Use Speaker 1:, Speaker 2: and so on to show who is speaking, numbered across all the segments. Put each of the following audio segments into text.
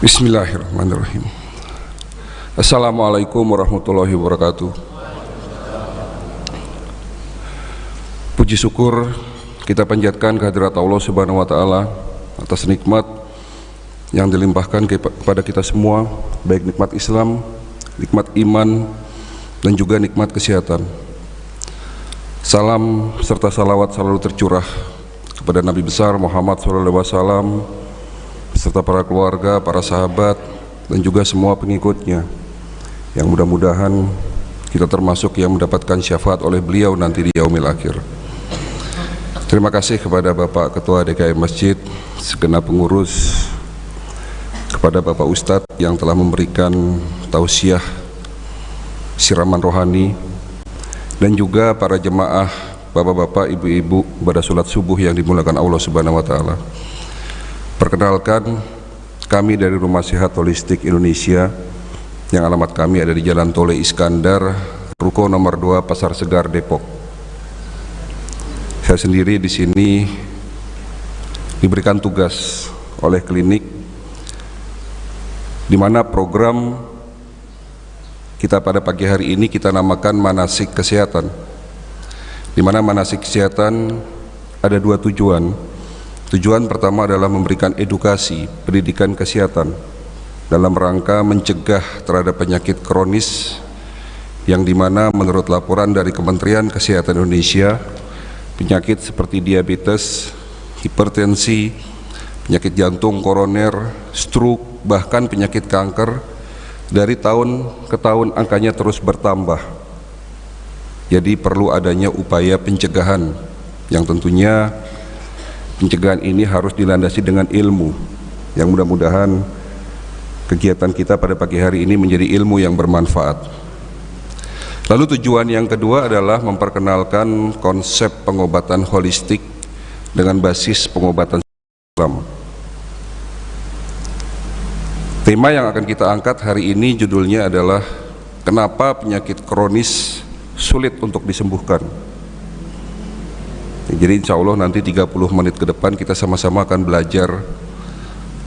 Speaker 1: Bismillahirrahmanirrahim. Assalamualaikum warahmatullahi wabarakatuh. Puji syukur kita panjatkan kehadirat Allah Subhanahu wa taala atas nikmat yang dilimpahkan kepada kita semua, baik nikmat Islam, nikmat iman, dan juga nikmat kesehatan. Salam serta salawat selalu tercurah kepada Nabi besar Muhammad SAW beserta para keluarga, para sahabat, dan juga semua pengikutnya, yang mudah-mudahan kita termasuk yang mendapatkan syafaat oleh beliau nanti di yaumil akhir. Terima kasih kepada Bapak Ketua DKM Masjid, segenap pengurus, kepada Bapak Ustadz yang telah memberikan tausiah siraman rohani, dan juga para jemaah, bapak-bapak, ibu-ibu pada sholat subuh yang dimulakan Allah Subhanahu wa taala. Perkenalkan, kami dari Rumah Sehat Holistik Indonesia yang alamat kami ada di Jalan Tole Iskandar, Ruko nomor 2, Pasar Segar, Depok. Saya sendiri di sini diberikan tugas oleh klinik di mana program kita pada pagi hari ini kita namakan manasik kesehatan, di mana manasik kesehatan ada dua tujuan. Tujuan pertama adalah memberikan edukasi pendidikan kesehatan dalam rangka mencegah terhadap penyakit kronis yang dimana menurut laporan dari Kementerian Kesehatan Indonesia, penyakit seperti diabetes, hipertensi, penyakit jantung koroner, stroke, bahkan penyakit kanker dari tahun ke tahun angkanya terus bertambah. Jadi perlu adanya upaya pencegahan yang tentunya pencegahan ini harus dilandasi dengan ilmu, yang mudah-mudahan kegiatan kita pada pagi hari ini menjadi ilmu yang bermanfaat. Lalu tujuan yang kedua adalah memperkenalkan konsep pengobatan holistik dengan basis pengobatan Islam. Tema yang akan kita angkat hari ini judulnya adalah kenapa penyakit kronis sulit untuk disembuhkan. Jadi insya Allah nanti 30 menit ke depan kita sama-sama akan belajar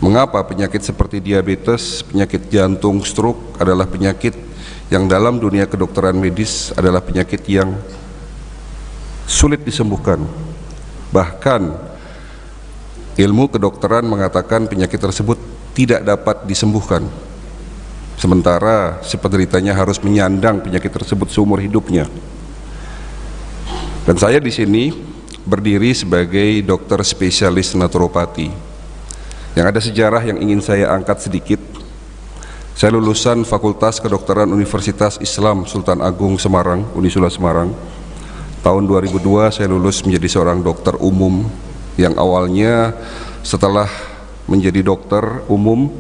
Speaker 1: mengapa penyakit seperti diabetes, penyakit jantung, stroke adalah penyakit yang dalam dunia kedokteran medis adalah penyakit yang sulit disembuhkan. Bahkan ilmu kedokteran mengatakan penyakit tersebut tidak dapat disembuhkan, sementara si penderitanya harus menyandang penyakit tersebut seumur hidupnya. Dan saya di sini berdiri sebagai dokter spesialis naturopati. Yang ada sejarah yang ingin saya angkat sedikit. Saya lulusan Fakultas Kedokteran Universitas Islam Sultan Agung Semarang, Unisula Semarang. Tahun 2002 saya lulus menjadi seorang dokter umum yang awalnya setelah menjadi dokter umum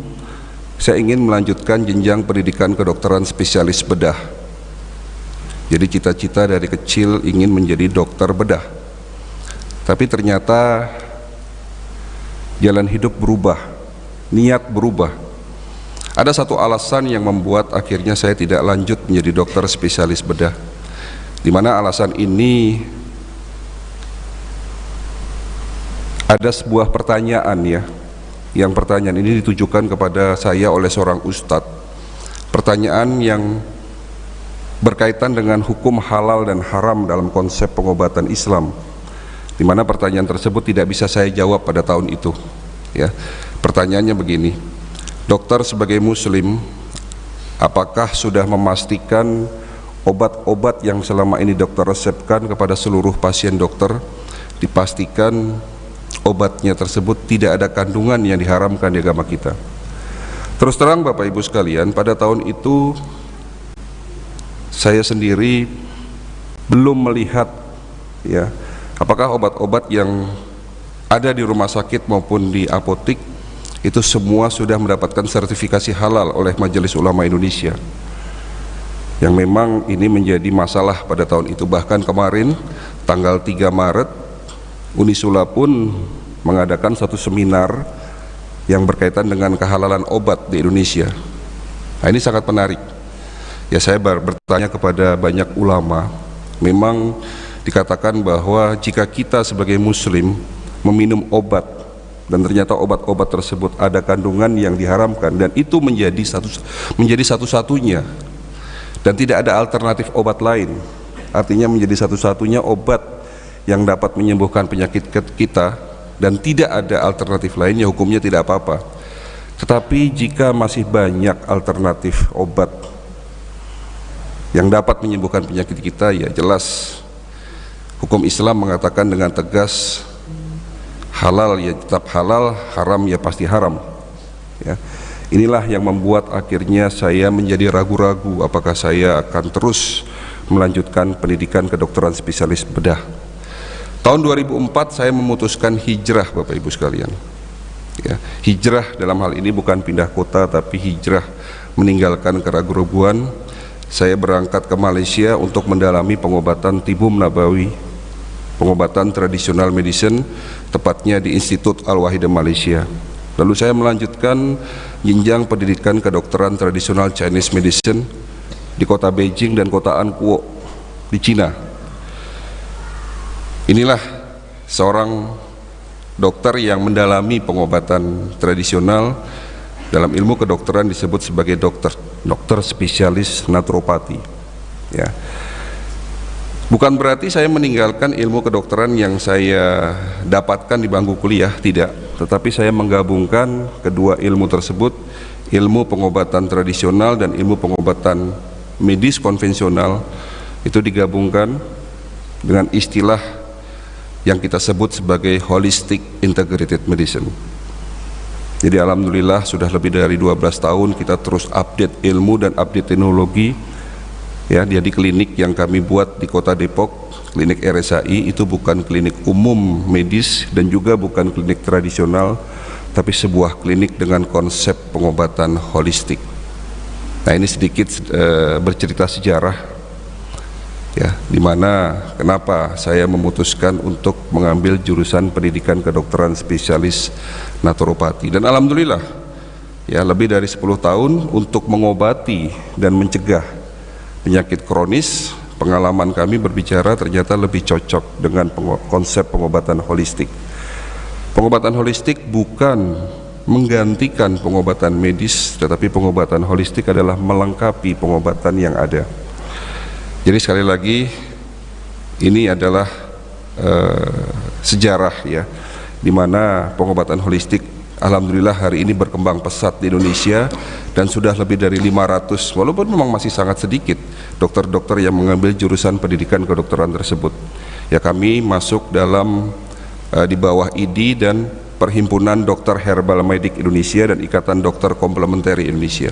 Speaker 1: saya ingin melanjutkan jenjang pendidikan kedokteran spesialis bedah. Jadi cita-cita dari kecil ingin menjadi dokter bedah. Tapi ternyata jalan hidup berubah, niat berubah. Ada satu alasan yang membuat akhirnya saya tidak lanjut menjadi dokter spesialis bedah, di mana alasan ini ada sebuah pertanyaan ya, yang pertanyaan ini ditujukan kepada saya oleh seorang ustadz. Pertanyaan yang berkaitan dengan hukum halal dan haram dalam konsep pengobatan Islam, di mana pertanyaan tersebut tidak bisa saya jawab pada tahun itu. Ya, pertanyaannya begini, dokter sebagai muslim, apakah sudah memastikan obat-obat yang selama ini dokter resepkan kepada seluruh pasien dokter, dipastikan obatnya tersebut tidak ada kandungan yang diharamkan di agama kita? Terus terang Bapak Ibu sekalian, pada tahun itu saya sendiri belum melihat ya, apakah obat-obat yang ada di rumah sakit maupun di apotik itu semua sudah mendapatkan sertifikasi halal oleh Majelis Ulama Indonesia, yang memang ini menjadi masalah pada tahun itu. Bahkan kemarin tanggal 3 Maret Unisula pun mengadakan satu seminar yang berkaitan dengan kehalalan obat di Indonesia. Nah, ini sangat menarik ya. Saya bertanya kepada banyak ulama, memang dikatakan bahwa jika kita sebagai muslim meminum obat dan ternyata obat-obat tersebut ada kandungan yang diharamkan, dan itu menjadi satu-satunya dan tidak ada alternatif obat lain, artinya menjadi satu-satunya obat yang dapat menyembuhkan penyakit kita dan tidak ada alternatif lainnya, hukumnya tidak apa-apa. Tetapi jika masih banyak alternatif obat yang dapat menyembuhkan penyakit kita, ya jelas hukum Islam mengatakan dengan tegas, halal ya tetap halal, haram ya pasti haram. Ya. Inilah yang membuat akhirnya saya menjadi ragu-ragu apakah saya akan terus melanjutkan pendidikan kedokteran spesialis bedah. Tahun 2004 saya memutuskan hijrah, Bapak Ibu sekalian. Ya, hijrah dalam hal ini bukan pindah kota, tapi hijrah meninggalkan keraguan. Saya berangkat ke Malaysia untuk mendalami pengobatan tibum nabawi, pengobatan tradisional medicine, tepatnya di Institut Al-Wahidah Malaysia. Lalu saya melanjutkan jenjang pendidikan kedokteran tradisional Chinese medicine di kota Beijing dan kota Ankuo di Cina. Inilah seorang dokter yang mendalami pengobatan tradisional. Dalam ilmu kedokteran disebut sebagai dokter spesialis naturopati. Ya. Bukan berarti saya meninggalkan ilmu kedokteran yang saya dapatkan di bangku kuliah, tidak. Tetapi saya menggabungkan kedua ilmu tersebut, ilmu pengobatan tradisional dan ilmu pengobatan medis konvensional, itu digabungkan dengan istilah yang kita sebut sebagai holistic integrated medicine. Jadi alhamdulillah sudah lebih dari 12 tahun kita terus update ilmu dan update teknologi. Ya, dia di klinik yang kami buat di Kota Depok, klinik RSAI, itu bukan klinik umum medis dan juga bukan klinik tradisional, tapi sebuah klinik dengan konsep pengobatan holistik. Nah, ini sedikit bercerita sejarah ya, dimana kenapa saya memutuskan untuk mengambil jurusan pendidikan kedokteran spesialis naturopati, dan alhamdulillah ya lebih dari 10 tahun untuk mengobati dan mencegah penyakit kronis. Pengalaman kami berbicara ternyata lebih cocok dengan konsep pengobatan holistik. Pengobatan holistik bukan menggantikan pengobatan medis, tetapi pengobatan holistik adalah melengkapi pengobatan yang ada. Jadi sekali lagi ini adalah sejarah ya, di mana pengobatan holistik alhamdulillah hari ini berkembang pesat di Indonesia dan sudah lebih dari 500, walaupun memang masih sangat sedikit dokter-dokter yang mengambil jurusan pendidikan kedokteran tersebut. Ya, kami masuk dalam di bawah IDI dan Perhimpunan Dokter Herbal Medik Indonesia dan Ikatan Dokter Komplementer Indonesia.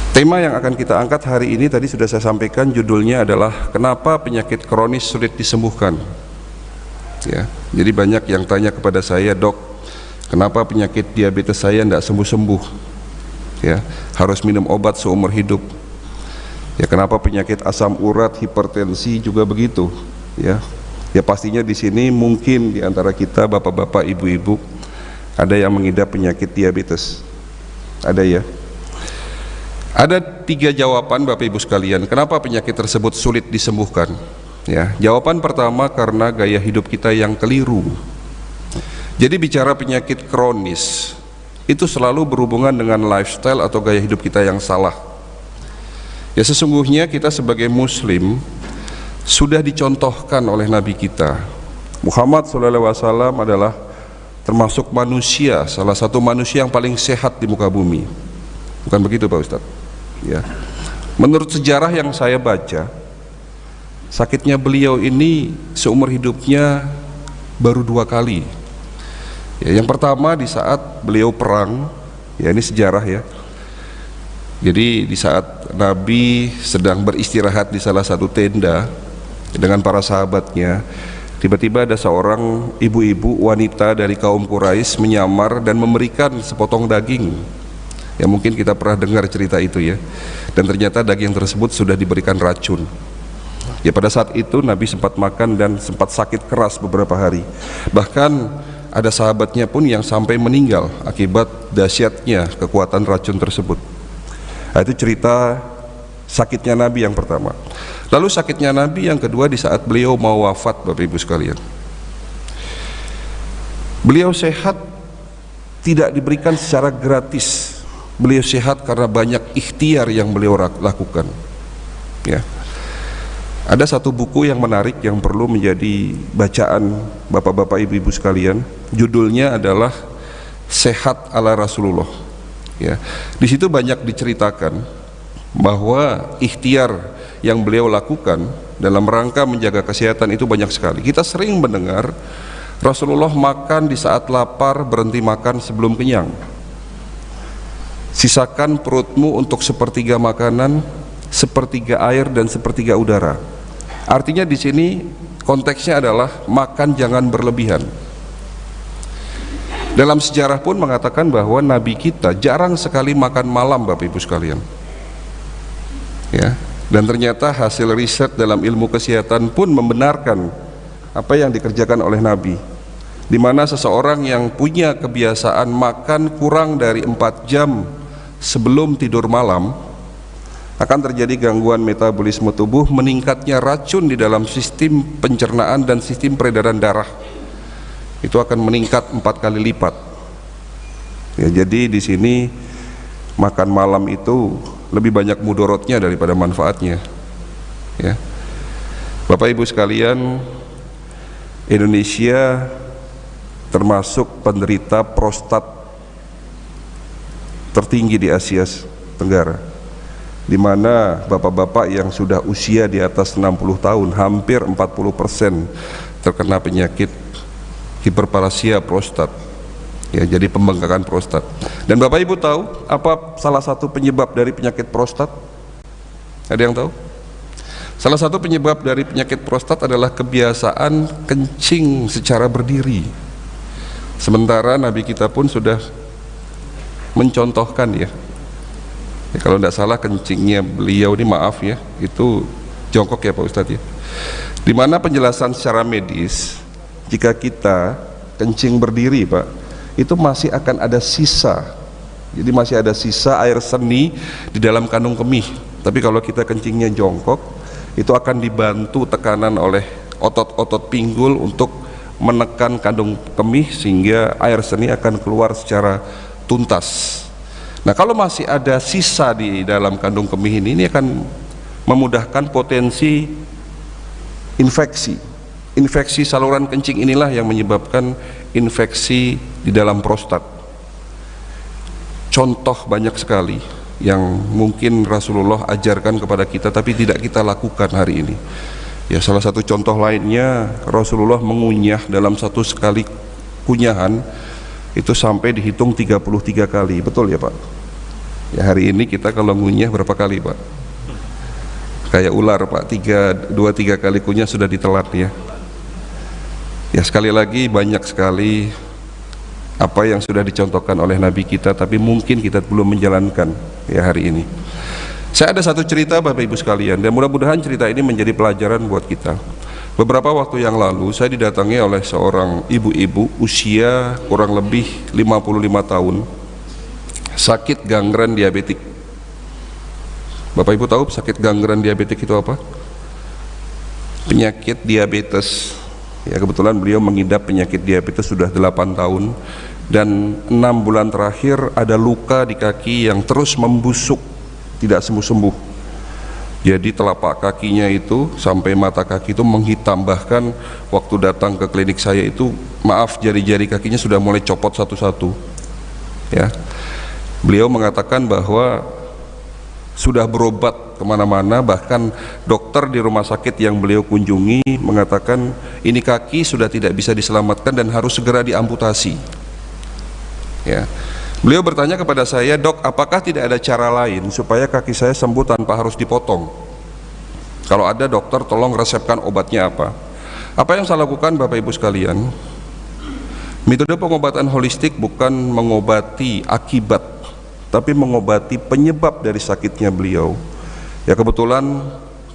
Speaker 1: Tema yang akan kita angkat hari ini tadi sudah saya sampaikan, judulnya adalah kenapa penyakit kronis sulit disembuhkan. Ya, jadi banyak yang tanya kepada saya, dok, kenapa penyakit diabetes saya tidak sembuh-sembuh? Ya, harus minum obat seumur hidup. Ya, kenapa penyakit asam urat, hipertensi juga begitu? Ya, ya pastinya di sini mungkin di antara kita bapak-bapak, ibu-ibu ada yang mengidap penyakit diabetes. Ada ya? Ada 3 jawaban Bapak Ibu sekalian, kenapa penyakit tersebut sulit disembuhkan. Ya, jawaban pertama karena gaya hidup kita yang keliru. Jadi bicara penyakit kronis itu selalu berhubungan dengan lifestyle atau gaya hidup kita yang salah. Ya, sesungguhnya kita sebagai muslim sudah dicontohkan oleh Nabi kita Muhammad SAW adalah termasuk manusia, salah satu manusia yang paling sehat di muka bumi. Bukan begitu Pak Ustadz? Ya. Menurut sejarah yang saya baca, sakitnya beliau ini seumur hidupnya baru 2 kali. Ya, yang pertama di saat beliau perang, ya ini sejarah ya. Jadi di saat Nabi sedang beristirahat di salah satu tenda dengan para sahabatnya, tiba-tiba ada seorang ibu-ibu wanita dari kaum Quraisy menyamar dan memberikan sepotong daging. Ya, mungkin kita pernah dengar cerita itu ya. Dan ternyata daging tersebut sudah diberikan racun. Ya, pada saat itu Nabi sempat makan dan sempat sakit keras beberapa hari. Bahkan ada sahabatnya pun yang sampai meninggal akibat dahsyatnya kekuatan racun tersebut. Nah, itu cerita Sakitnya Nabi yang pertama. Lalu sakitnya Nabi yang kedua di saat beliau mau wafat, Bapak Ibu sekalian. Beliau sehat tidak diberikan secara gratis. Beliau sehat karena banyak ikhtiar yang beliau lakukan. Ya. Ada satu buku yang menarik yang perlu menjadi bacaan Bapak-bapak, Ibu-ibu sekalian. Judulnya adalah Sehat ala Rasulullah. Ya. Di situ banyak diceritakan bahwa ikhtiar yang beliau lakukan dalam rangka menjaga kesehatan itu banyak sekali. Kita sering mendengar Rasulullah makan di saat lapar, berhenti makan sebelum kenyang. Sisakan perutmu untuk sepertiga makanan, sepertiga air, dan sepertiga udara. Artinya di sini konteksnya adalah makan jangan berlebihan. Dalam sejarah pun mengatakan bahwa Nabi kita jarang sekali makan malam, Bapak Ibu sekalian. Ya, dan ternyata hasil riset dalam ilmu kesehatan pun membenarkan apa yang dikerjakan oleh Nabi, di mana seseorang yang punya kebiasaan makan kurang dari 4 jam sebelum tidur malam akan terjadi gangguan metabolisme tubuh, meningkatnya racun di dalam sistem pencernaan dan sistem peredaran darah. Itu akan meningkat 4 kali lipat. Ya, jadi di sini makan malam itu lebih banyak mudorotnya daripada manfaatnya. Ya. Bapak Ibu sekalian, Indonesia termasuk penderita prostat tertinggi di Asia Tenggara, di mana bapak-bapak yang sudah usia di atas 60 tahun hampir 40% terkena penyakit hiperplasia prostat. Ya, jadi pembengkakan prostat. Dan Bapak Ibu tahu apa salah satu penyebab dari penyakit prostat? Ada yang tahu? Salah satu penyebab dari penyakit prostat adalah kebiasaan kencing secara berdiri. Sementara Nabi kita pun sudah mencontohkan ya. Kalau tidak salah kencingnya beliau ini, maaf ya, itu jongkok ya Pak Ustadz ya. Dimana penjelasan secara medis, jika kita kencing berdiri Pak, itu masih akan ada sisa. Jadi masih ada sisa air seni di dalam kandung kemih. Tapi kalau kita kencingnya jongkok, itu akan dibantu tekanan oleh otot-otot pinggul untuk menekan kandung kemih sehingga air seni akan keluar secara tuntas. Nah, kalau masih ada sisa di dalam kandung kemih ini akan memudahkan potensi infeksi. Infeksi saluran kencing inilah yang menyebabkan infeksi di dalam prostat. Contoh banyak sekali yang mungkin Rasulullah ajarkan kepada kita tapi tidak kita lakukan hari ini. Ya, salah satu contoh lainnya, Rasulullah mengunyah dalam satu sekali kunyahan itu sampai dihitung 33 kali. Betul ya Pak? Ya, hari ini kita kalau ngunyah berapa kali Pak? Kayak ular Pak, 2-3 kali kunyah sudah ditelan ya. Ya, sekali lagi banyak sekali apa yang sudah dicontohkan oleh Nabi kita tapi mungkin kita belum menjalankan ya hari ini. Saya ada satu cerita Bapak Ibu sekalian, dan mudah-mudahan cerita ini menjadi pelajaran buat kita. Beberapa waktu yang lalu saya didatangi oleh seorang ibu-ibu usia kurang lebih 55 tahun, sakit gangren diabetik. Bapak Ibu tahu sakit gangren diabetik itu apa? Penyakit diabetes. Ya, kebetulan beliau mengidap penyakit diabetes sudah 8 tahun, dan 6 bulan terakhir ada luka di kaki yang terus membusuk, tidak sembuh-sembuh. Jadi telapak kakinya itu sampai mata kaki itu menghitam, bahkan waktu datang ke klinik saya itu, maaf, jari-jari kakinya sudah mulai copot satu-satu. Ya, beliau mengatakan bahwa sudah berobat kemana-mana, bahkan dokter di rumah sakit yang beliau kunjungi mengatakan ini kaki sudah tidak bisa diselamatkan dan harus segera diamputasi. Ya, beliau bertanya kepada saya, dok, apakah tidak ada cara lain supaya kaki saya sembuh tanpa harus dipotong? Kalau ada dokter, tolong resepkan obatnya apa? Apa yang saya lakukan Bapak Ibu sekalian? Metode pengobatan holistik bukan mengobati akibat, tapi mengobati penyebab dari sakitnya beliau. Ya, kebetulan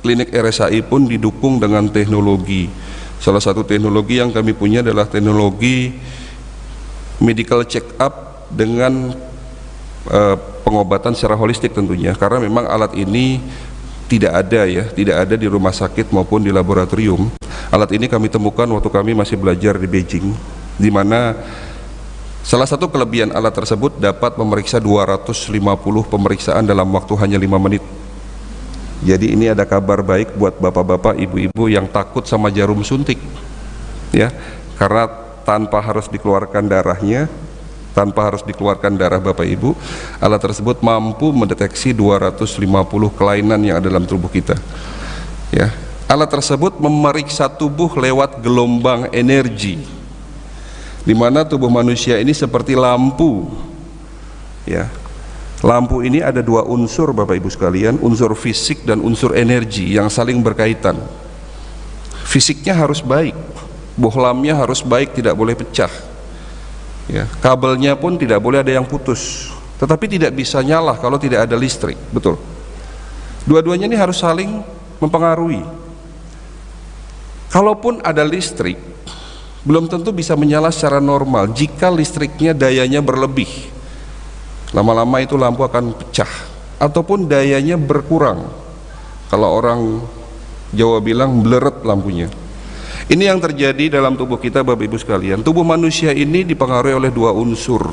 Speaker 1: klinik RSAI pun didukung dengan teknologi. Salah satu teknologi yang kami punya adalah teknologi medical check up dengan pengobatan secara holistik tentunya, karena memang alat ini tidak ada ya, tidak ada di rumah sakit maupun di laboratorium. Alat ini kami temukan waktu kami masih belajar di Beijing, di mana salah satu kelebihan alat tersebut dapat memeriksa 250 pemeriksaan dalam waktu hanya 5 menit. Jadi ini ada kabar baik buat bapak-bapak, ibu-ibu yang takut sama jarum suntik ya, karena tanpa harus dikeluarkan darahnya, tanpa harus dikeluarkan darah bapak ibu, alat tersebut mampu mendeteksi 250 kelainan yang ada dalam tubuh kita ya. Alat tersebut memeriksa tubuh lewat gelombang energi, di mana tubuh manusia ini seperti lampu ya. Lampu ini ada dua unsur bapak ibu sekalian, unsur fisik dan unsur energi yang saling berkaitan. Fisiknya harus baik, bohlamnya harus baik, tidak boleh pecah ya. Kabelnya pun tidak boleh ada yang putus, tetapi tidak bisa nyala kalau tidak ada listrik, betul. Dua-duanya ini harus saling mempengaruhi. Kalaupun ada listrik, belum tentu bisa menyala secara normal jika listriknya dayanya berlebih. Lama-lama itu lampu akan pecah, ataupun dayanya berkurang. Kalau orang Jawa bilang bleret lampunya. Ini yang terjadi dalam tubuh kita bapak ibu sekalian. Tubuh manusia ini dipengaruhi oleh dua unsur,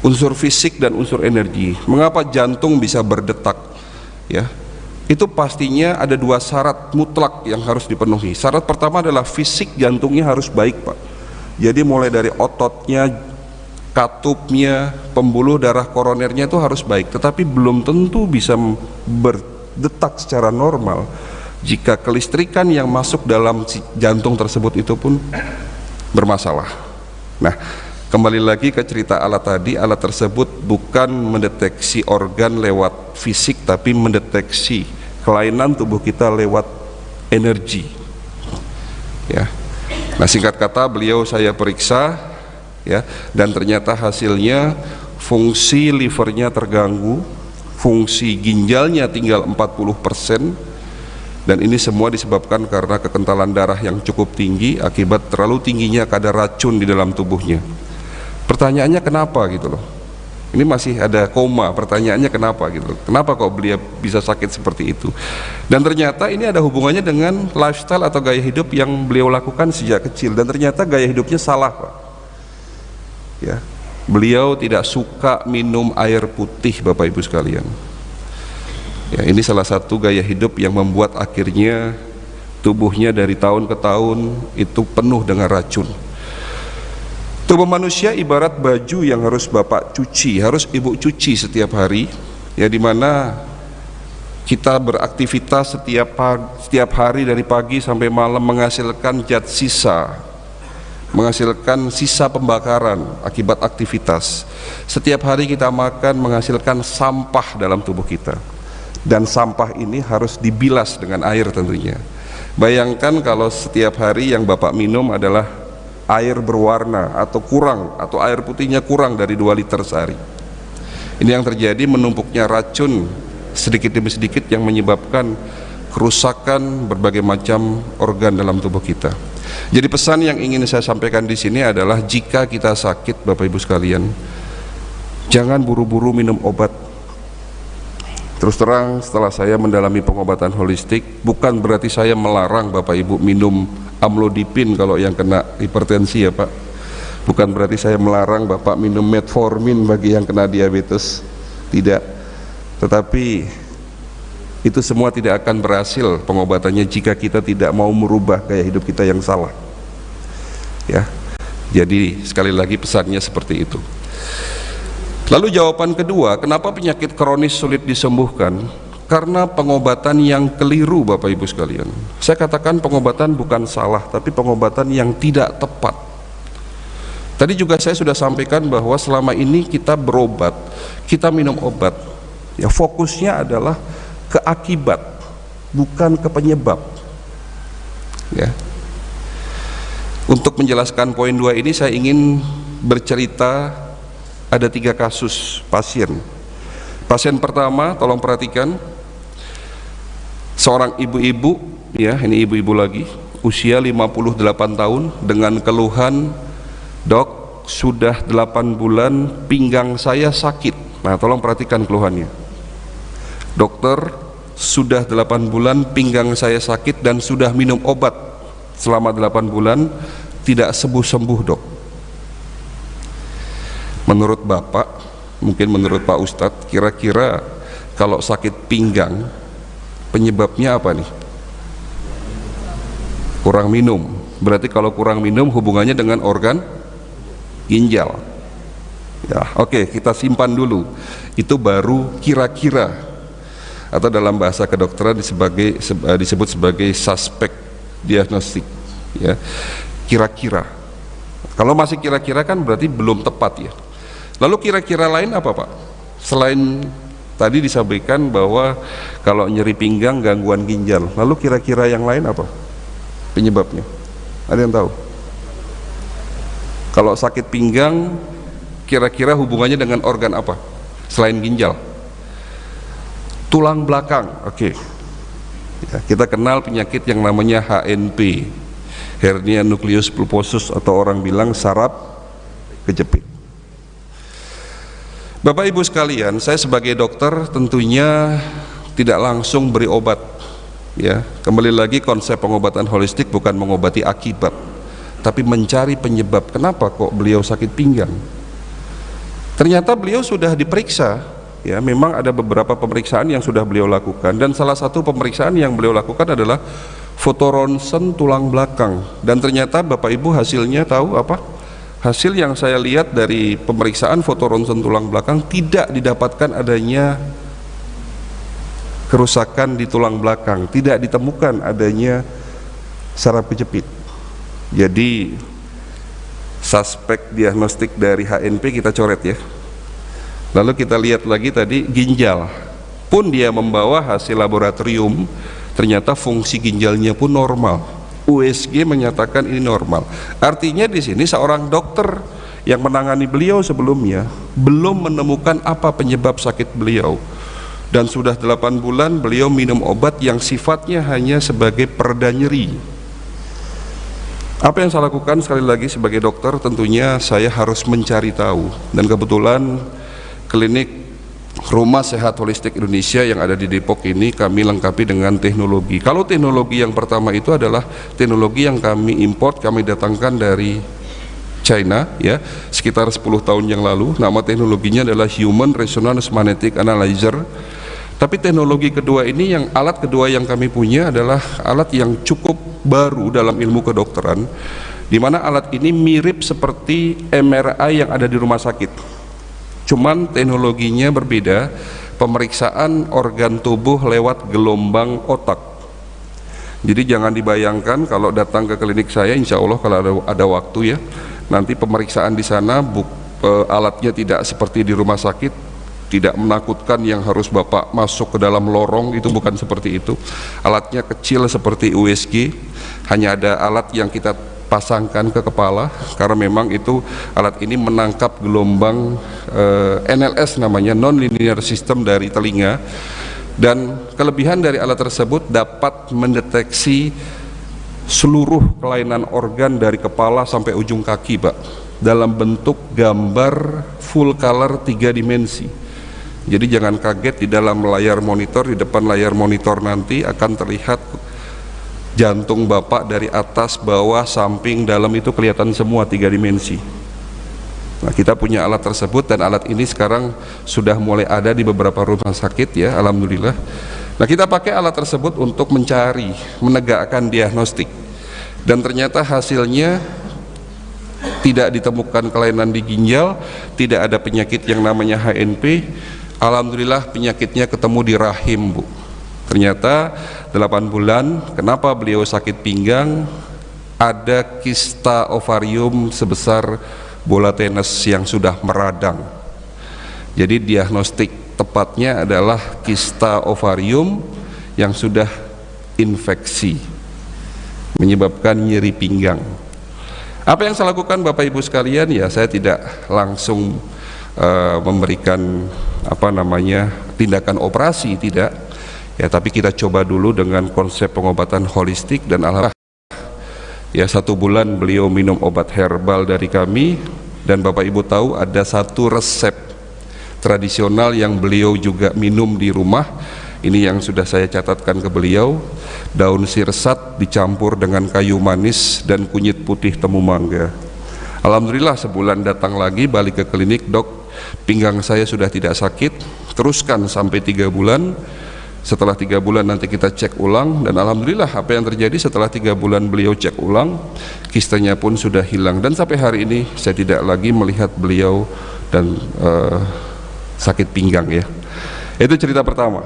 Speaker 1: unsur fisik dan unsur energi. Mengapa jantung bisa berdetak ya? Itu pastinya ada dua syarat mutlak yang harus dipenuhi. Syarat pertama adalah fisik jantungnya harus baik pak. Jadi mulai dari ototnya, katupnya, pembuluh darah koronernya itu harus baik, tetapi belum tentu bisa berdetak secara normal jika kelistrikan yang masuk dalam jantung tersebut itu pun bermasalah. Nah, kembali lagi ke cerita alat tadi, alat tersebut bukan mendeteksi organ lewat fisik, tapi mendeteksi kelainan tubuh kita lewat energi ya. Nah, singkat kata beliau saya periksa ya, dan ternyata hasilnya fungsi livernya terganggu, fungsi ginjalnya tinggal 40%, dan ini semua disebabkan karena kekentalan darah yang cukup tinggi akibat terlalu tingginya kadar racun di dalam tubuhnya. Pertanyaannya kenapa gitu loh, ini masih ada koma, pertanyaannya kenapa gitu loh, kenapa kok beliau bisa sakit seperti itu. Dan ternyata ini ada hubungannya dengan lifestyle atau gaya hidup yang beliau lakukan sejak kecil, dan ternyata gaya hidupnya salah pak ya. Beliau tidak suka minum air putih bapak ibu sekalian ya. Ini salah satu gaya hidup yang membuat akhirnya tubuhnya dari tahun ke tahun itu penuh dengan racun. Tubuh manusia ibarat baju yang harus bapak cuci, harus ibu cuci setiap hari ya, dimana kita beraktivitas setiap hari dari pagi sampai malam menghasilkan zat sisa, menghasilkan sisa pembakaran akibat aktivitas. Setiap hari kita makan menghasilkan sampah dalam tubuh kita, dan sampah ini harus dibilas dengan air tentunya. Bayangkan kalau setiap hari yang bapak minum adalah air berwarna atau kurang, atau air putihnya kurang dari 2 liter sehari. Ini yang terjadi, menumpuknya racun sedikit demi sedikit yang menyebabkan kerusakan berbagai macam organ dalam tubuh kita. Jadi pesan yang ingin saya sampaikan di sini adalah jika kita sakit bapak ibu sekalian, jangan buru-buru minum obat. Terus terang, setelah saya mendalami pengobatan holistik, bukan berarti saya melarang bapak ibu minum amlodipin kalau yang kena hipertensi ya pak. Bukan berarti saya melarang bapak minum metformin bagi yang kena diabetes, tidak. Tetapi itu semua tidak akan berhasil pengobatannya jika kita tidak mau merubah gaya hidup kita yang salah ya. Jadi sekali lagi pesannya seperti itu. Lalu jawaban kedua, kenapa penyakit kronis sulit disembuhkan? Karena pengobatan yang keliru bapak ibu sekalian. Saya katakan pengobatan bukan salah, tapi pengobatan yang tidak tepat. Tadi juga saya sudah sampaikan bahwa selama ini kita berobat, kita minum obat ya, fokusnya adalah ke akibat, bukan ke penyebab ya. Untuk menjelaskan poin 2 ini, saya ingin bercerita ada 3 kasus pasien. Pasien pertama, tolong perhatikan, seorang ibu-ibu ya, ini ibu-ibu lagi, usia 58 tahun dengan keluhan, dok sudah 8 bulan pinggang saya sakit. Nah tolong perhatikan keluhannya, dokter sudah 8 bulan pinggang saya sakit dan sudah minum obat selama 8 bulan tidak sembuh-sembuh, Dok. Menurut Bapak, mungkin menurut Pak Ustadz, kira-kira kalau sakit pinggang penyebabnya apa nih? Kurang minum. Berarti kalau kurang minum hubungannya dengan organ ginjal. Ya, oke, kita simpan dulu. Itu baru kira-kira, atau dalam bahasa kedokteran disebut sebagai suspek diagnostik, ya. Kira-kira. Kalau masih kira-kira kan berarti belum tepat, ya. Lalu kira-kira lain apa, Pak? Selain tadi disampaikan bahwa kalau nyeri pinggang gangguan ginjal, lalu kira-kira yang lain apa penyebabnya? Ada yang tahu? Kalau sakit pinggang kira-kira hubungannya dengan organ apa selain ginjal? Tulang belakang. Oke. Ya, kita kenal penyakit yang namanya HNP, hernia nucleus pulposus, atau orang bilang saraf kejepit. Bapak Ibu sekalian, saya sebagai dokter tentunya tidak langsung beri obat, ya. Kembali lagi, konsep pengobatan holistik bukan mengobati akibat, tapi mencari penyebab. Kenapa kok beliau sakit pinggang? Ternyata beliau sudah diperiksa, ya. Memang ada beberapa pemeriksaan yang sudah beliau lakukan, dan salah satu pemeriksaan yang beliau lakukan adalah foto ronsen tulang belakang. Dan ternyata Bapak Ibu hasilnya tahu apa? Hasil yang saya lihat dari pemeriksaan foto ronsen tulang belakang tidak didapatkan adanya kerusakan di tulang belakang, tidak ditemukan adanya saraf kejepit. Jadi suspek diagnostik dari HNP kita coret, ya. Lalu kita lihat lagi tadi ginjal, pun dia membawa hasil laboratorium, ternyata fungsi ginjalnya pun normal. USG menyatakan ini normal. Artinya di sini seorang dokter yang menangani beliau sebelumnya belum menemukan apa penyebab sakit beliau, dan sudah 8 bulan beliau minum obat yang sifatnya hanya sebagai pereda nyeri. Apa yang saya lakukan? Sekali lagi sebagai dokter tentunya saya harus mencari tahu, dan kebetulan klinik Rumah Sehat Holistik Indonesia yang ada di Depok ini kami lengkapi dengan teknologi. Kalau teknologi yang pertama itu adalah teknologi yang kami import, kami datangkan dari China, ya, sekitar 10 tahun yang lalu. Nama teknologinya adalah Human Resonance Magnetic Analyzer. Tapi teknologi kedua ini, yang alat kedua yang kami punya adalah alat yang cukup baru dalam ilmu kedokteran, di mana alat ini mirip seperti MRI yang ada di rumah sakit. Cuman teknologinya berbeda, pemeriksaan organ tubuh lewat gelombang otak. Jadi jangan dibayangkan kalau datang ke klinik saya, insya Allah kalau ada waktu, ya, nanti pemeriksaan di sana alatnya tidak seperti di rumah sakit, tidak menakutkan yang harus Bapak masuk ke dalam lorong, itu bukan seperti itu. Alatnya kecil seperti USG, hanya ada alat yang kita pasangkan ke kepala, karena memang itu alat ini menangkap gelombang NLS namanya, non-linear system, dari telinga. Dan kelebihan dari alat tersebut dapat mendeteksi seluruh kelainan organ dari kepala sampai ujung kaki, Pak, dalam bentuk gambar full color 3 dimensi. Jadi jangan kaget, di dalam layar monitor, di depan layar monitor nanti akan terlihat jantung Bapak dari atas, bawah, samping, dalam, itu kelihatan semua 3 dimensi. Nah, kita punya alat tersebut, dan alat ini sekarang sudah mulai ada di beberapa rumah sakit, ya, alhamdulillah. Nah, kita pakai alat tersebut untuk mencari, menegakkan diagnostik, dan ternyata hasilnya tidak ditemukan kelainan di ginjal, tidak ada penyakit yang namanya HNP. Alhamdulillah penyakitnya ketemu di rahim, Bu. Ternyata 8 bulan, kenapa beliau sakit pinggang? Ada kista ovarium sebesar bola tenis yang sudah meradang. Jadi diagnostik tepatnya adalah kista ovarium yang sudah infeksi, menyebabkan nyeri pinggang. Apa yang saya lakukan, Bapak Ibu sekalian? Ya, saya tidak langsung memberikan tindakan operasi, tidak. Ya, tapi kita coba dulu dengan konsep pengobatan holistik, dan alhamdulillah, ya, 1 bulan beliau minum obat herbal dari kami. Dan Bapak Ibu tahu ada satu resep tradisional yang beliau juga minum di rumah, Ini yang sudah saya catatkan ke beliau. Daun sirsat dicampur dengan kayu manis dan kunyit putih temu mangga. Alhamdulillah sebulan datang lagi, balik ke klinik, dok, pinggang saya sudah tidak sakit, teruskan sampai 3 bulan. Setelah 3 bulan nanti kita cek ulang, dan alhamdulillah apa yang terjadi setelah 3 bulan beliau cek ulang, kistanya pun sudah hilang, dan sampai hari ini saya tidak lagi melihat beliau dan sakit pinggang ya. Itu cerita pertama.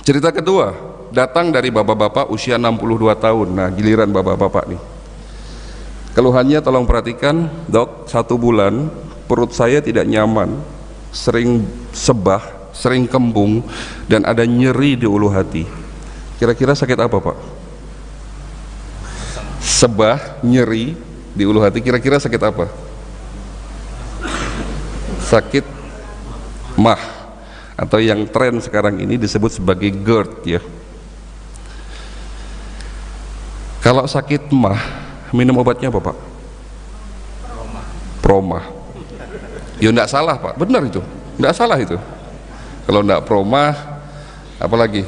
Speaker 1: Cerita kedua datang dari bapak-bapak usia 62 tahun. Nah, giliran bapak-bapak nih. Keluhannya tolong perhatikan, dok, 1 bulan perut saya tidak nyaman, sering sebah, sering kembung, dan ada nyeri di ulu hati. Kira-kira sakit apa, Pak? Sebah, nyeri di ulu hati, kira-kira sakit apa? Sakit mah, atau yang tren sekarang ini disebut sebagai GERD ya. Kalau sakit mah, minum obatnya apa, Pak? Proma. Ya enggak salah, Pak, benar itu, enggak salah itu. Kalau enggak proma, apalagi?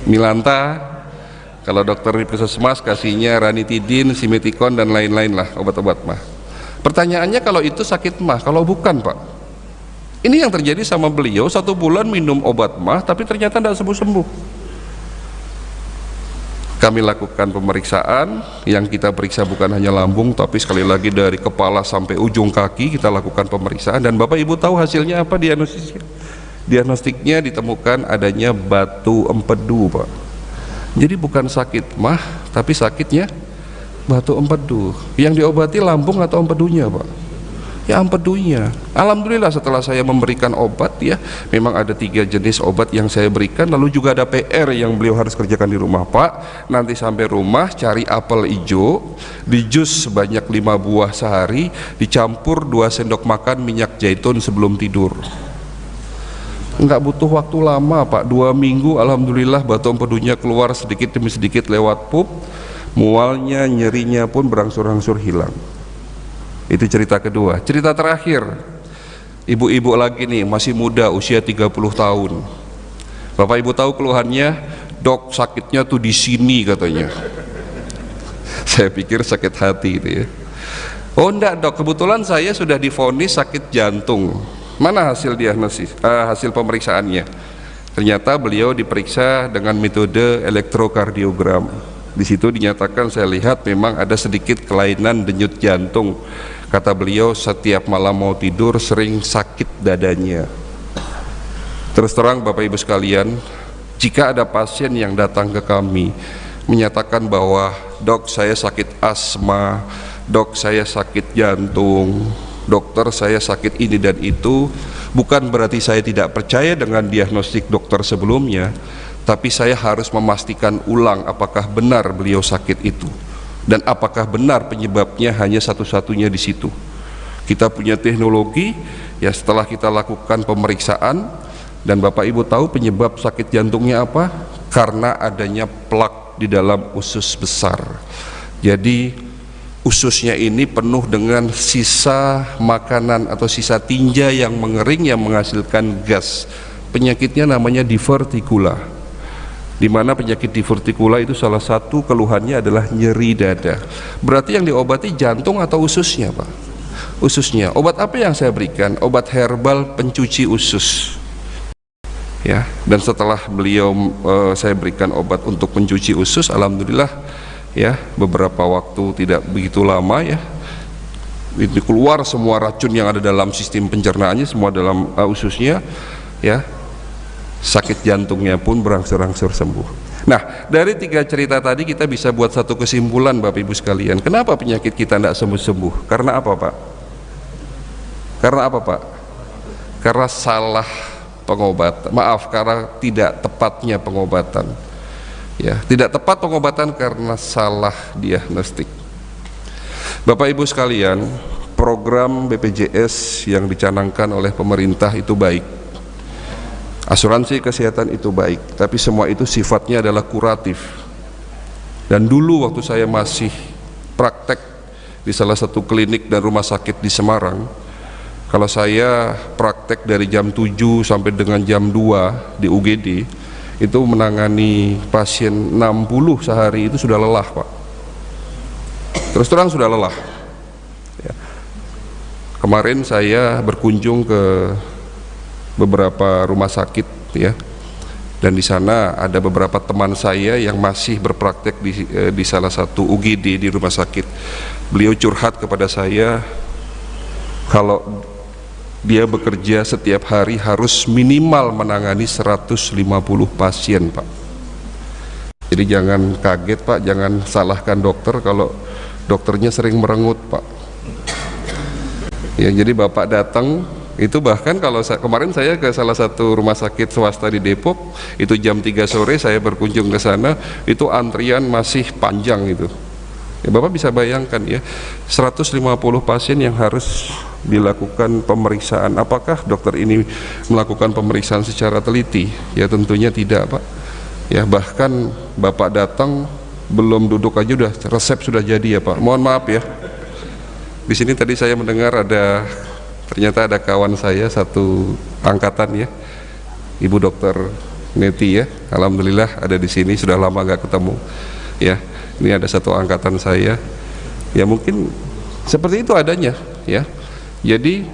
Speaker 1: Milanta. Kalau dokter di puskesmas kasihnya ranitidin, simeticon, dan lain-lain lah obat-obat mah. Pertanyaannya, kalau itu sakit mah, kalau bukan, Pak? Ini yang terjadi sama beliau, 1 bulan minum obat mah tapi ternyata tidak sembuh-sembuh. Kami lakukan pemeriksaan, yang kita periksa bukan hanya lambung, tapi sekali lagi dari kepala sampai ujung kaki kita lakukan pemeriksaan, dan Bapak Ibu tahu hasilnya apa diagnosisnya? Diagnostiknya ditemukan adanya batu empedu, Pak. Jadi bukan sakit mah, tapi sakitnya batu empedu. Yang diobati lambung atau empedunya, Pak? Ya, empedunya. Alhamdulillah setelah saya memberikan obat ya, memang ada 3 jenis obat yang saya berikan, lalu juga ada PR yang beliau harus kerjakan di rumah, Pak. Nanti sampai rumah cari apel hijau, di jus sebanyak 5 buah sehari, dicampur 2 sendok makan minyak zaitun sebelum tidur. Enggak butuh waktu lama, Pak, 2 minggu alhamdulillah batu empedunya keluar sedikit demi sedikit lewat pup, mualnya, nyerinya pun berangsur-angsur hilang. Itu cerita kedua. Cerita terakhir, ibu-ibu lagi nih, masih muda, usia 30 tahun. Bapak Ibu tahu keluhannya, dok, sakitnya tuh di sini katanya. Saya pikir sakit hati itu ya. Oh enggak, dok, kebetulan saya sudah divonis sakit jantung. Mana hasil diagnosis, hasil pemeriksaannya? Ternyata beliau diperiksa dengan metode elektrokardiogram. Di situ dinyatakan, saya lihat memang ada sedikit kelainan denyut jantung. Kata beliau, setiap malam mau tidur sering sakit dadanya. Terus terang Bapak Ibu sekalian, jika ada pasien yang datang ke kami menyatakan bahwa, dok, saya sakit asma, dok, saya sakit jantung, dokter, saya sakit ini dan itu, bukan berarti saya tidak percaya dengan diagnostik dokter sebelumnya, tapi saya harus memastikan ulang apakah benar beliau sakit itu, dan apakah benar penyebabnya hanya satu-satunya di situ. Kita punya teknologi ya, setelah kita lakukan pemeriksaan, dan Bapak Ibu tahu penyebab sakit jantungnya apa? Karena adanya plak di dalam usus besar. Jadi ususnya ini penuh dengan sisa makanan atau sisa tinja yang mengering yang menghasilkan gas. Penyakitnya namanya divertikula. Di mana penyakit divertikula itu salah satu keluhannya adalah nyeri dada. Berarti yang diobati jantung atau ususnya, Pak? Ususnya. Obat apa yang saya berikan? Obat herbal pencuci usus. Ya, dan setelah beliau saya berikan obat untuk pencuci usus, alhamdulillah ya, beberapa waktu tidak begitu lama ya, itu keluar semua racun yang ada dalam sistem pencernaannya, semua dalam ususnya ya. Sakit jantungnya pun berangsur-angsur sembuh. Nah, dari 3 cerita tadi kita bisa buat satu kesimpulan, Bapak Ibu sekalian. Kenapa penyakit kita tidak sembuh-sembuh? Karena apa, Pak? Karena apa, Pak? Karena salah pengobatan. Maaf, karena tidak tepatnya pengobatan. Ya, tidak tepat pengobatan karena salah diagnostik. Bapak Ibu sekalian, program BPJS yang dicanangkan oleh pemerintah itu baik. Asuransi kesehatan itu baik, tapi semua itu sifatnya adalah kuratif. Dan dulu waktu saya masih praktek di salah satu klinik dan rumah sakit di Semarang, Kalau saya praktek dari jam 7 sampai dengan jam 2 di UGD, itu menangani pasien 60 sehari itu sudah lelah, Pak. Terus terang sudah lelah. Ya. Kemarin saya berkunjung ke beberapa rumah sakit, ya, dan di sana ada beberapa teman saya yang masih berpraktek di salah satu UGD di rumah sakit. Beliau curhat kepada saya kalau dia bekerja setiap hari harus minimal menangani 150 pasien, Pak. Jadi jangan kaget, Pak, jangan salahkan dokter kalau dokternya sering merengut, Pak. Ya, jadi Bapak datang itu, bahkan kalau kemarin saya ke salah satu rumah sakit swasta di Depok, itu jam 3 sore saya berkunjung ke sana, itu antrian masih panjang itu. Ya, Bapak bisa bayangkan ya, 150 pasien yang harus dilakukan pemeriksaan. Apakah dokter ini melakukan pemeriksaan secara teliti? Ya tentunya tidak, Pak. Ya, bahkan Bapak datang belum duduk aja udah resep sudah jadi ya, Pak. Mohon maaf ya. Di sini tadi saya mendengar ternyata ada kawan saya satu angkatan ya, Ibu Dokter Neti ya. Alhamdulillah ada di sini, sudah lama gak ketemu. Ya, ini ada satu angkatan saya. Ya mungkin seperti itu adanya ya. Jadi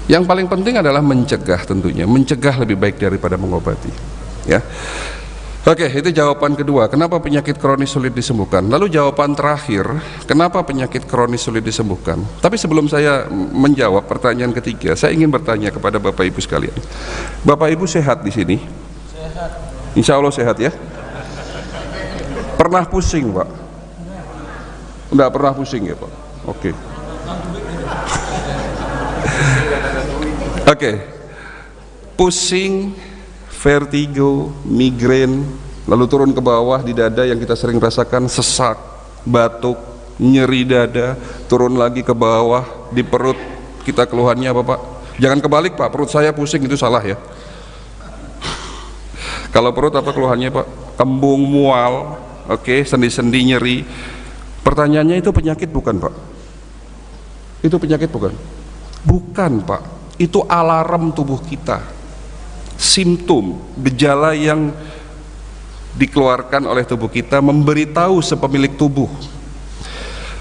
Speaker 1: yang paling penting adalah mencegah, tentunya mencegah lebih baik daripada mengobati ya. Oke, itu jawaban kedua, kenapa penyakit kronis sulit disembuhkan. Lalu jawaban terakhir, kenapa penyakit kronis sulit disembuhkan. Tapi sebelum saya menjawab pertanyaan ketiga, saya ingin bertanya kepada Bapak Ibu sekalian. Bapak Ibu sehat di sini? Sehat. Insya Allah sehat ya. Pernah pusing, Pak? Enggak pernah pusing ya, Pak? Oke. Oke. Pusing, vertigo, migrain, lalu turun ke bawah di dada yang kita sering rasakan, sesak, batuk, nyeri dada, turun lagi ke bawah di perut, kita keluhannya apa, Pak? Jangan kebalik, Pak, perut saya pusing, itu salah ya. Kalau perut apa keluhannya, Pak? Kembung, mual, oke, sendi-sendi nyeri. Pertanyaannya, itu penyakit bukan, Pak? Itu penyakit bukan? Bukan, Pak, itu alarm tubuh kita. Simptom, gejala yang dikeluarkan oleh tubuh kita memberitahu sepemilik tubuh.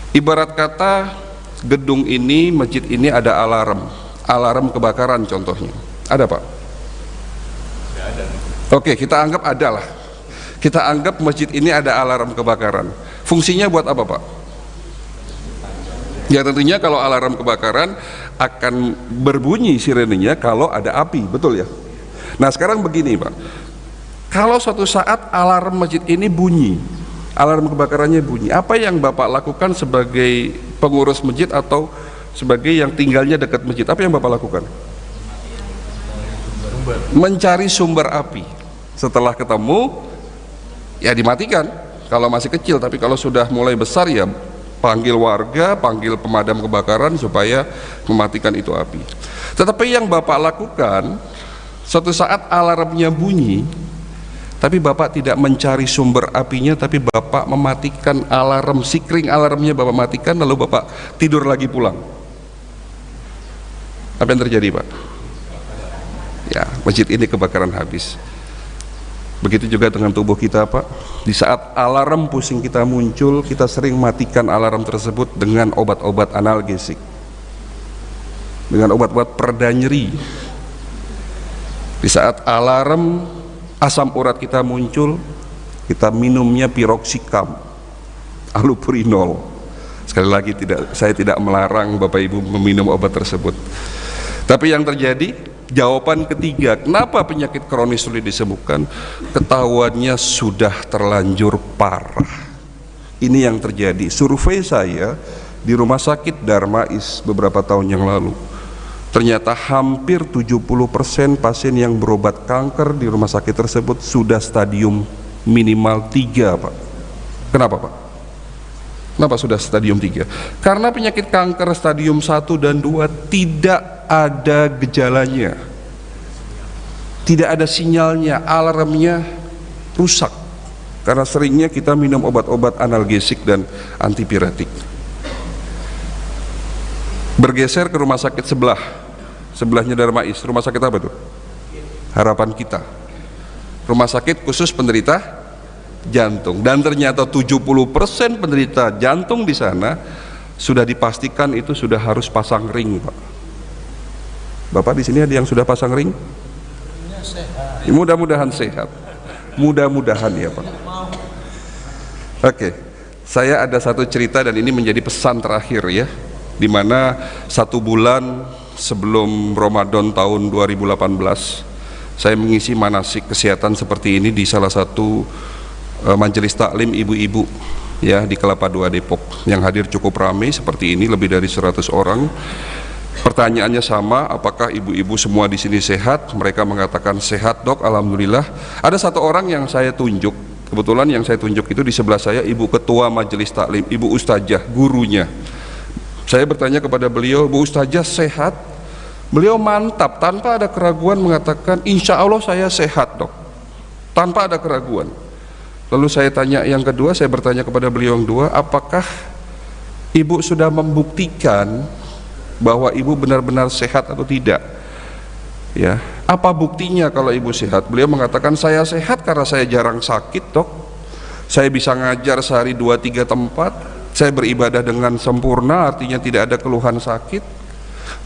Speaker 1: Ibarat kata gedung ini, masjid ini ada alarm kebakaran contohnya. Ada, Pak? Tidak ada. Oke, kita anggap ada lah. Kita anggap masjid ini ada alarm kebakaran. Fungsinya buat apa, Pak? Ya tentunya kalau alarm kebakaran akan berbunyi sirenenya kalau ada api, betul ya? Nah sekarang begini, Pak, kalau suatu saat alarm masjid ini bunyi, alarm kebakarannya bunyi, apa yang Bapak lakukan sebagai pengurus masjid atau sebagai yang tinggalnya dekat masjid? Apa yang Bapak lakukan? Mencari sumber api. Setelah ketemu, ya dimatikan kalau masih kecil, tapi kalau sudah mulai besar ya panggil warga, panggil pemadam kebakaran supaya mematikan itu api. Tetapi yang Bapak lakukan, suatu saat alarmnya bunyi, tapi Bapak tidak mencari sumber apinya, tapi Bapak mematikan alarm, sikring alarmnya Bapak matikan, lalu Bapak tidur lagi pulang. Apa yang terjadi, Pak? Ya, masjid ini kebakaran habis. Begitu juga dengan tubuh kita, Pak. Di saat alarm pusing kita muncul, kita sering matikan alarm tersebut dengan obat-obat analgesik, dengan obat-obat pereda nyeri. Di saat alarm asam urat kita muncul, kita minumnya piroxicam, allopurinol. Sekali lagi saya tidak melarang Bapak Ibu meminum obat tersebut. Tapi yang terjadi, jawaban ketiga, kenapa penyakit kronis sulit disembuhkan? Ketahuannya sudah terlanjur parah. Ini yang terjadi. Survei saya di Rumah Sakit Darmais beberapa tahun yang lalu, ternyata hampir 70% pasien yang berobat kanker di rumah sakit tersebut sudah stadium minimal 3, Pak. Kenapa, Pak? Kenapa sudah stadium 3? Karena penyakit kanker stadium 1 dan 2 tidak ada gejalanya, tidak ada sinyalnya, alarmnya rusak karena seringnya kita minum obat-obat analgesik dan antipiretik. Bergeser ke rumah sakit sebelahnya Darmais. Rumah sakit apa tuh? Harapan Kita. Rumah sakit khusus penderita jantung, dan ternyata 70% penderita jantung di sana sudah dipastikan itu sudah harus pasang ring, Pak. Bapak di sini ada yang sudah pasang ring? Mudah-mudahan sehat. Mudah-mudahan ya, Pak. Oke. Saya ada satu cerita dan ini menjadi pesan terakhir ya, di mana 1 bulan sebelum Ramadan tahun 2018 saya mengisi manasik kesehatan seperti ini di salah satu majelis taklim ibu-ibu ya di Kelapa II Depok. Yang hadir cukup ramai seperti ini, lebih dari 100 orang. Pertanyaannya sama, apakah ibu-ibu semua di sini sehat? Mereka mengatakan sehat, Dok, alhamdulillah. Ada satu orang yang saya tunjuk, kebetulan yang saya tunjuk itu di sebelah saya ibu ketua majelis taklim, ibu ustazah, gurunya. Saya bertanya kepada beliau, Bu Ustazah sehat? Beliau mantap, tanpa ada keraguan mengatakan, insya Allah saya sehat, Dok. Tanpa ada keraguan. Lalu saya tanya yang kedua, saya bertanya kepada beliau yang kedua, apakah ibu sudah membuktikan bahwa ibu benar-benar sehat atau tidak? Ya, apa buktinya kalau ibu sehat? Beliau mengatakan, saya sehat karena saya jarang sakit, Dok. Saya bisa ngajar sehari 2-3 tempat. Saya beribadah dengan sempurna, artinya tidak ada keluhan sakit.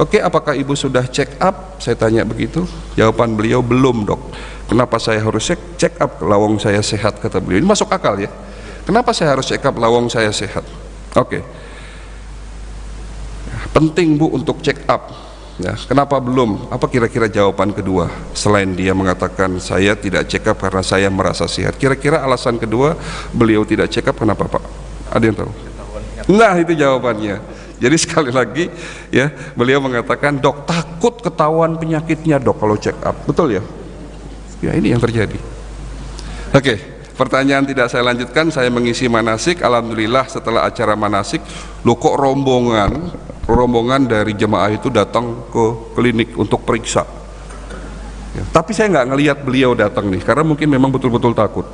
Speaker 1: Oke, apakah ibu sudah check up? Saya tanya begitu. Jawaban beliau, belum, Dok. Kenapa saya harus check up lawang saya sehat, kata beliau. Ini masuk akal ya. Kenapa saya harus check up lawang saya sehat? Oke. Penting, Bu, untuk check up. Ya, kenapa belum? Apa kira-kira jawaban kedua? Selain dia mengatakan saya tidak check up karena saya merasa sehat. Kira-kira alasan kedua beliau tidak check up kenapa, Pak? Ada yang tahu? Nah, itu jawabannya. Jadi sekali lagi ya, beliau mengatakan, Dok, takut ketahuan penyakitnya, Dok, kalau check up. Betul ya? Ya, ini yang terjadi. Oke, pertanyaan tidak saya lanjutkan. Saya mengisi manasik. Alhamdulillah setelah acara manasik, loh kok rombongan dari jemaah itu datang ke klinik untuk periksa ya, tapi saya nggak ngelihat beliau datang nih, karena mungkin memang betul-betul takut.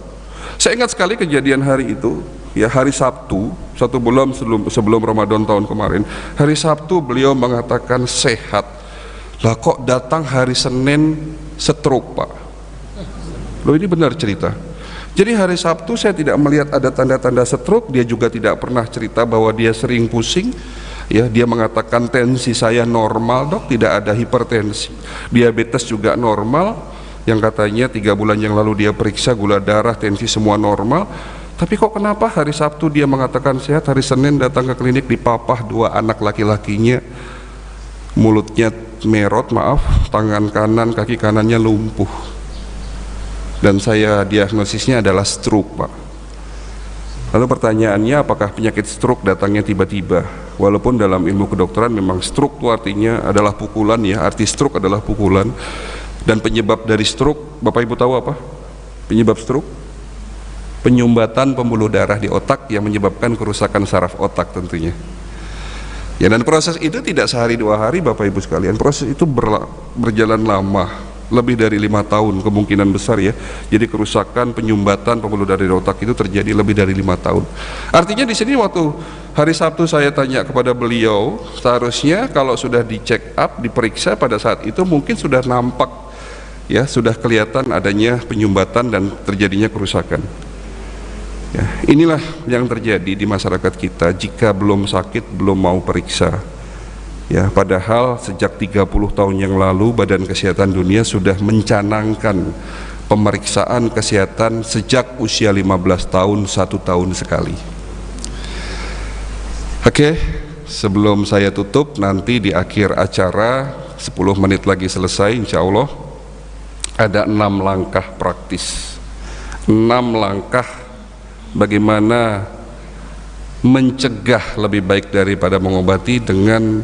Speaker 1: Saya ingat sekali kejadian hari itu ya, hari Sabtu, 1 bulan sebelum Ramadan tahun kemarin, hari Sabtu beliau mengatakan sehat. Lah kok datang hari Senin stroke, Pak? Loh, ini benar cerita. Jadi hari Sabtu saya tidak melihat ada tanda-tanda stroke. Dia juga tidak pernah cerita bahwa dia sering pusing ya. Dia mengatakan tensi saya normal, Dok, tidak ada hipertensi. Diabetes juga normal, yang katanya 3 bulan yang lalu dia periksa gula darah, tensi semua normal. Tapi kok kenapa hari Sabtu dia mengatakan sehat, hari Senin datang ke klinik dipapah 2 anak laki-lakinya, mulutnya merot, maaf, tangan kanan, kaki kanannya lumpuh. Dan saya diagnosisnya adalah stroke, Pak. Lalu pertanyaannya, apakah penyakit stroke datangnya tiba-tiba? Walaupun dalam ilmu kedokteran memang stroke itu artinya adalah pukulan ya, arti stroke adalah pukulan. Dan penyebab dari stroke, Bapak Ibu tahu apa? Penyebab stroke? Penyumbatan pembuluh darah di otak yang menyebabkan kerusakan saraf otak tentunya. Ya, dan proses itu tidak sehari 2 hari, Bapak Ibu sekalian. Proses itu berjalan lama, lebih dari 5 tahun kemungkinan besar ya. Jadi kerusakan penyumbatan pembuluh darah di otak itu terjadi lebih dari 5 tahun. Artinya di sini waktu hari Sabtu saya tanya kepada beliau, seharusnya kalau sudah di check up, diperiksa pada saat itu mungkin sudah nampak ya, sudah kelihatan adanya penyumbatan dan terjadinya kerusakan. Ya, inilah yang terjadi di masyarakat kita jika belum sakit, belum mau periksa. Ya, padahal sejak 30 tahun yang lalu Badan Kesehatan Dunia sudah mencanangkan pemeriksaan kesehatan sejak usia 15 tahun, 1 tahun sekali. Oke, sebelum saya tutup, nanti di akhir acara 10 menit lagi selesai insya Allah, ada 6 langkah praktis, 6 langkah bagaimana mencegah lebih baik daripada mengobati dengan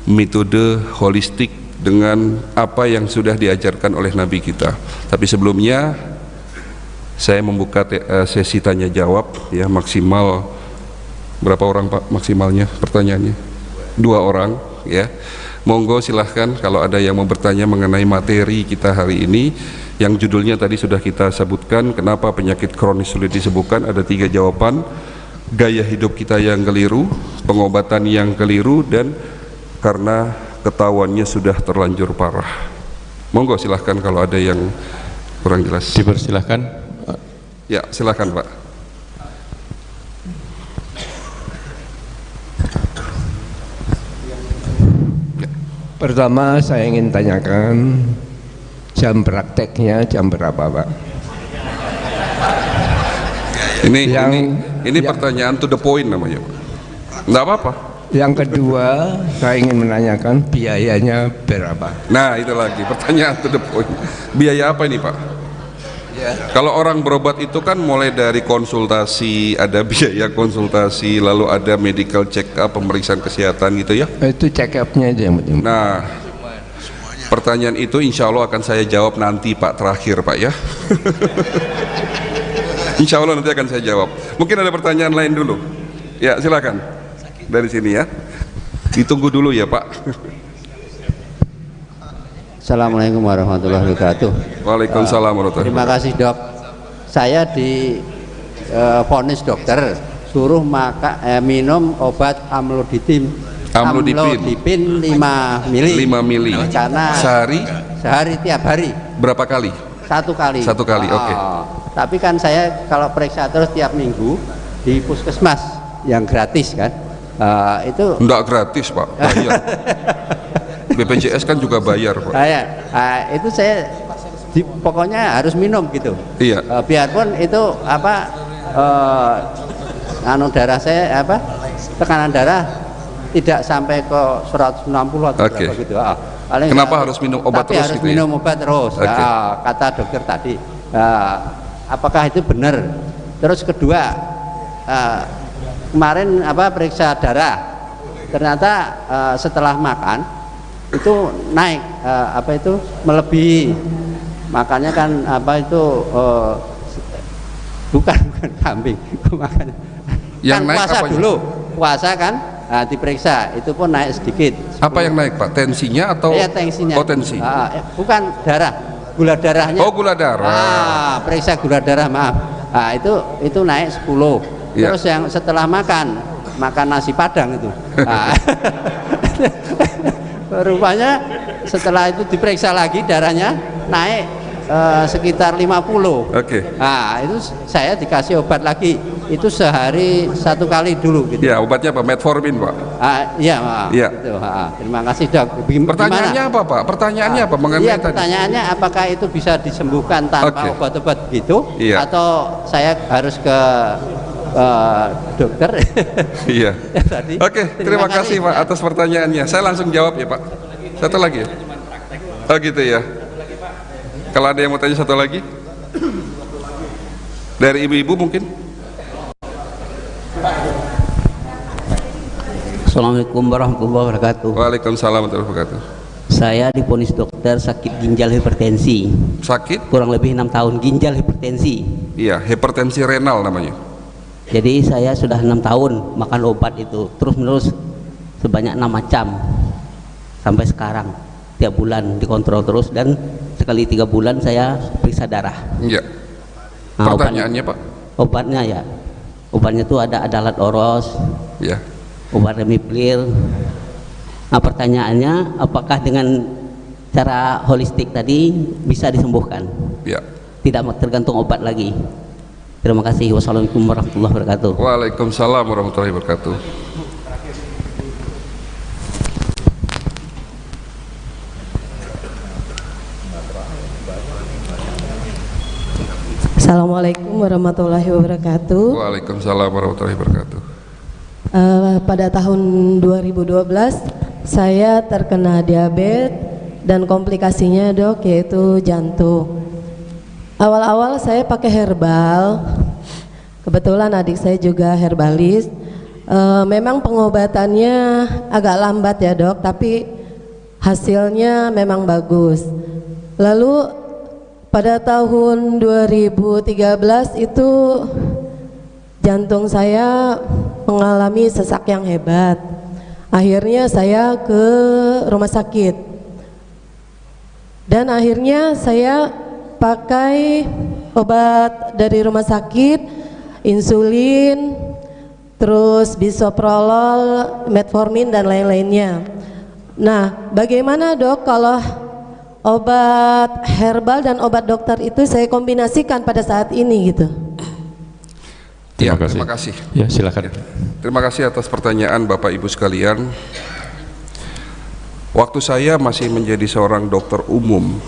Speaker 1: metode holistik, dengan apa yang sudah diajarkan oleh Nabi kita. Tapi sebelumnya saya membuka sesi tanya jawab ya, maksimal berapa orang, Pak, maksimalnya pertanyaannya? 2 orang ya. Monggo silahkan kalau ada yang mau bertanya mengenai materi kita hari ini yang judulnya tadi sudah kita sebutkan, kenapa penyakit kronis sulit disembuhkan. Ada 3 jawaban: gaya hidup kita yang keliru, pengobatan yang keliru, dan karena ketahuannya sudah terlanjur parah. Monggo silahkan kalau ada yang kurang jelas.
Speaker 2: Dipersilahkan.
Speaker 1: Ya, silahkan Pak.
Speaker 3: Pertama saya ingin tanyakan jam prakteknya jam berapa Pak?
Speaker 1: Ini pertanyaan to the point namanya. Enggak apa-apa.
Speaker 3: Yang kedua saya ingin menanyakan biayanya berapa?
Speaker 1: Nah itu lagi pertanyaan to the point. Biaya apa ini Pak?
Speaker 3: Ya.
Speaker 1: Kalau orang berobat itu kan mulai dari konsultasi, ada biaya konsultasi, lalu ada medical check up, pemeriksaan kesehatan gitu ya.
Speaker 3: Itu check up-nya aja yang penting.
Speaker 1: Nah pertanyaan itu insya Allah akan saya jawab nanti Pak, terakhir Pak ya. Insya Allah nanti akan saya jawab. Mungkin ada pertanyaan lain dulu. Ya silakan dari sini ya. Ditunggu dulu ya Pak.
Speaker 4: Assalamualaikum warahmatullahi wabarakatuh.
Speaker 1: Waalaikumsalam warahmatullahi
Speaker 4: Terima kasih Dok. Saya di vonis dokter suruh minum obat amlodipin 5 mili.
Speaker 1: 5 mili.
Speaker 4: Karena sehari tiap hari.
Speaker 1: Berapa kali?
Speaker 4: Satu kali.
Speaker 1: Satu kali, oke.
Speaker 4: Tapi kan saya kalau periksa terus tiap minggu di puskesmas yang gratis kan. Itu
Speaker 1: enggak gratis Pak, bayar. BPJS kan juga bayar Pak.
Speaker 4: Itu saya pokoknya harus minum gitu.
Speaker 1: Iya.
Speaker 4: Biarpun itu darah saya tekanan darah tidak sampai ke 160 atau berapa gitu.
Speaker 1: Kenapa harus minum obat
Speaker 4: tapi
Speaker 1: terus
Speaker 4: harus
Speaker 1: gitu
Speaker 4: minum obat terus. Kata dokter tadi. Apakah itu benar? Terus kedua, kemarin periksa darah, ternyata setelah makan itu naik melebihi, makanya kan bukan kambing makanya
Speaker 1: yang
Speaker 4: kan
Speaker 1: naik
Speaker 4: puasa
Speaker 1: apanya?
Speaker 4: Dulu puasa kan diperiksa itu pun naik sedikit.
Speaker 1: Apa yang naik Pak? Tensinya atau?
Speaker 4: Ya, tensinya.
Speaker 1: Tensi.
Speaker 4: Bukan darah, gula darahnya.
Speaker 1: Oh gula darah.
Speaker 4: Periksa gula darah maaf. Itu naik 10.
Speaker 1: Ya.
Speaker 4: Terus yang setelah makan nasi padang itu. Rupanya setelah itu diperiksa lagi darahnya naik sekitar 50.
Speaker 1: Oke.
Speaker 4: Nah itu saya dikasih obat lagi, itu sehari 1 kali dulu gitu.
Speaker 1: Ya obatnya apa? Metformin Pak?
Speaker 4: Iya
Speaker 1: ya.
Speaker 4: Gitu. Terima kasih Dok.
Speaker 1: Pertanyaannya apa Pak? Pertanyaannya apa mengenai
Speaker 4: iya,
Speaker 1: tadi?
Speaker 4: Pertanyaannya apakah itu bisa disembuhkan tanpa obat-obat gitu?
Speaker 1: Iya.
Speaker 4: Atau saya harus ke dokter?
Speaker 1: Iya. Oke, terima kasih Pak atas pertanyaannya. Saya langsung jawab ya Pak. Satu lagi ya? Oh gitu ya. Kalau ada yang mau tanya satu lagi, dari ibu-ibu mungkin.
Speaker 5: Assalamualaikum warahmatullahi wabarakatuh.
Speaker 1: Waalaikumsalam warahmatullahi wabarakatuh.
Speaker 5: Saya divonis dokter sakit ginjal hipertensi.
Speaker 1: Sakit?
Speaker 5: Kurang lebih 6 tahun ginjal hipertensi.
Speaker 1: Iya, hipertensi renal namanya.
Speaker 5: Jadi saya sudah 6 tahun makan obat itu terus menerus sebanyak 6 macam sampai sekarang. Tiap bulan dikontrol terus dan sekali 3 bulan saya periksa darah.
Speaker 1: Iya. Pertanyaannya Pak?
Speaker 5: Obatnya ya, obatnya itu ada adalat oros,
Speaker 1: ya,
Speaker 5: obat remiplir. Nah pertanyaannya, apakah dengan cara holistik tadi bisa disembuhkan?
Speaker 1: Ya.
Speaker 5: Tidak tergantung obat lagi. Terima kasih. Wassalamualaikum warahmatullahi wabarakatuh.
Speaker 1: Waalaikumsalam warahmatullahi wabarakatuh.
Speaker 6: Assalamualaikum warahmatullahi wabarakatuh.
Speaker 1: Waalaikumsalam warahmatullahi wabarakatuh.
Speaker 6: Pada tahun 2012 saya terkena diabetes dan komplikasinya Dok yaitu jantung. Awal-awal saya pakai herbal. Kebetulan adik saya juga herbalis. Memang pengobatannya agak lambat ya Dok, tapi hasilnya memang bagus. Lalu pada tahun 2013 itu jantung saya mengalami sesak yang hebat. Akhirnya saya ke rumah sakit. Dan akhirnya saya pakai obat dari rumah sakit, insulin, terus bisoprolol, metformin dan lain-lainnya. Nah, bagaimana dok kalau obat herbal dan obat dokter itu saya kombinasikan pada saat ini gitu?
Speaker 1: Terima kasih.
Speaker 2: Ya, silakan.
Speaker 1: Terima kasih atas pertanyaan Bapak Ibu sekalian. Waktu saya masih menjadi seorang dokter umum,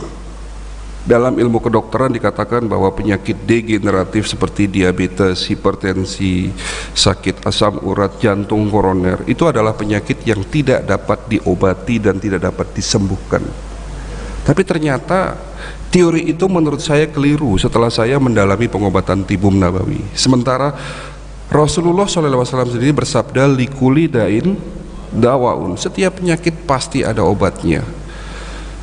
Speaker 1: dalam ilmu kedokteran dikatakan bahwa penyakit degeneratif seperti diabetes, hipertensi, sakit asam urat, jantung koroner itu adalah penyakit yang tidak dapat diobati dan tidak dapat disembuhkan. Tapi ternyata teori itu menurut saya keliru setelah saya mendalami pengobatan tibum nabawi. Sementara Rasulullah SAW sendiri bersabda, likuli dain dawaun, setiap penyakit pasti ada obatnya.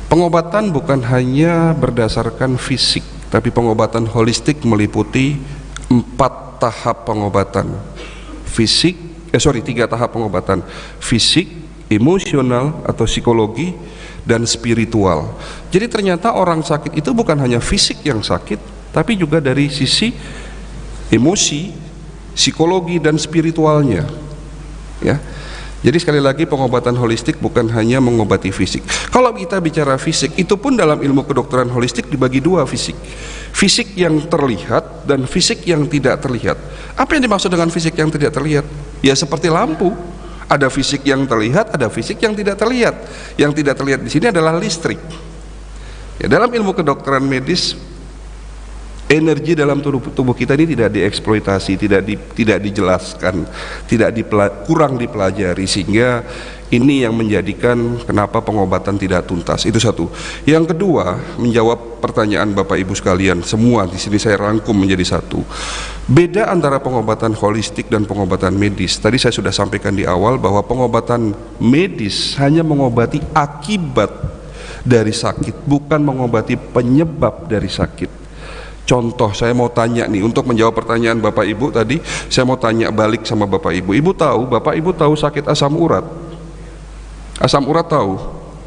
Speaker 1: Pengobatan bukan hanya berdasarkan fisik, tapi pengobatan holistik meliputi 4 tahap pengobatan. 3 tahap pengobatan: fisik, emosional atau psikologi, dan spiritual. Jadi ternyata orang sakit itu bukan hanya fisik yang sakit, tapi juga dari sisi emosi, psikologi, dan spiritualnya. Ya. Jadi sekali lagi pengobatan holistik bukan hanya mengobati fisik. Kalau kita bicara fisik, itu pun dalam ilmu kedokteran holistik dibagi 2 fisik. Fisik yang terlihat dan fisik yang tidak terlihat. Apa yang dimaksud dengan fisik yang tidak terlihat? Ya seperti lampu. Ada fisik yang terlihat, ada fisik yang tidak terlihat. Yang tidak terlihat di sini adalah listrik. Ya, dalam ilmu kedokteran medis, energi dalam tubuh kita ini tidak dieksploitasi, tidak dijelaskan, kurang dipelajari, sehingga ini yang menjadikan kenapa pengobatan tidak tuntas. Itu satu. Yang kedua, menjawab pertanyaan Bapak Ibu sekalian semua di sini saya rangkum menjadi satu. Beda antara pengobatan holistik dan pengobatan medis. Tadi saya sudah sampaikan di awal bahwa pengobatan medis hanya mengobati akibat dari sakit, bukan mengobati penyebab dari sakit. Contoh, saya mau tanya nih, untuk menjawab pertanyaan Bapak Ibu tadi, saya mau tanya balik sama Bapak Ibu. Bapak Ibu tahu sakit asam urat? Asam urat tahu?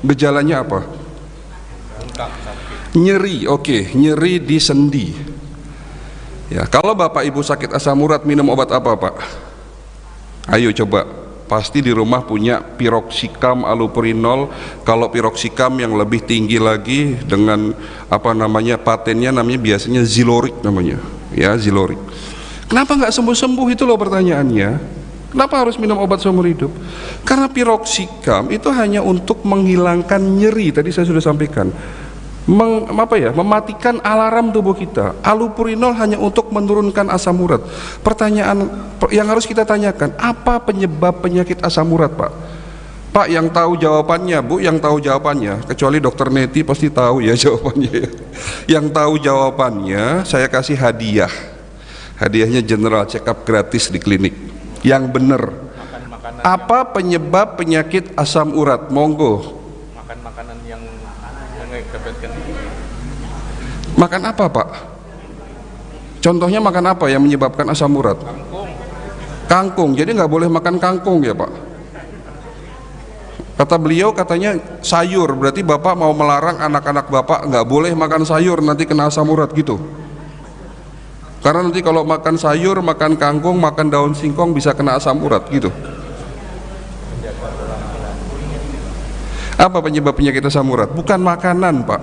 Speaker 1: Gejalanya apa? Nyeri, oke, nyeri di sendi. Ya, kalau Bapak Ibu sakit asam urat minum obat apa, Pak? Ayo coba, pasti di rumah punya piroxicam, allopurinol. Kalau piroxicam yang lebih tinggi lagi dengan patennya namanya biasanya Ziloric namanya, ya Ziloric. Kenapa nggak sembuh-sembuh, itu loh pertanyaannya. Kenapa harus minum obat seumur hidup? Karena piroxicam itu hanya untuk menghilangkan nyeri, tadi saya sudah sampaikan. Mematikan alarm tubuh kita. Allopurinol hanya untuk menurunkan asam urat. Pertanyaan yang harus kita tanyakan, apa penyebab penyakit asam urat, Pak? Pak, yang tahu jawabannya, Bu, yang tahu jawabannya, kecuali dokter Neti pasti tahu ya jawabannya ya. Yang tahu jawabannya saya kasih hadiah. Hadiahnya general check up gratis di klinik. Yang benar. Apa penyebab penyakit asam urat? Monggo.
Speaker 2: Makan makanan yang mengakibatkan.
Speaker 1: Makan apa, Pak? Contohnya makan apa yang menyebabkan asam urat? Kangkung. Jadi nggak boleh makan kangkung ya, Pak? Kata beliau katanya sayur, berarti Bapak mau melarang anak-anak Bapak nggak boleh makan sayur, nanti kena asam urat gitu. Karena nanti kalau makan sayur, makan kangkung, makan daun singkong bisa kena asam urat gitu. Apa penyebab penyakit asam urat? Bukan makanan, Pak.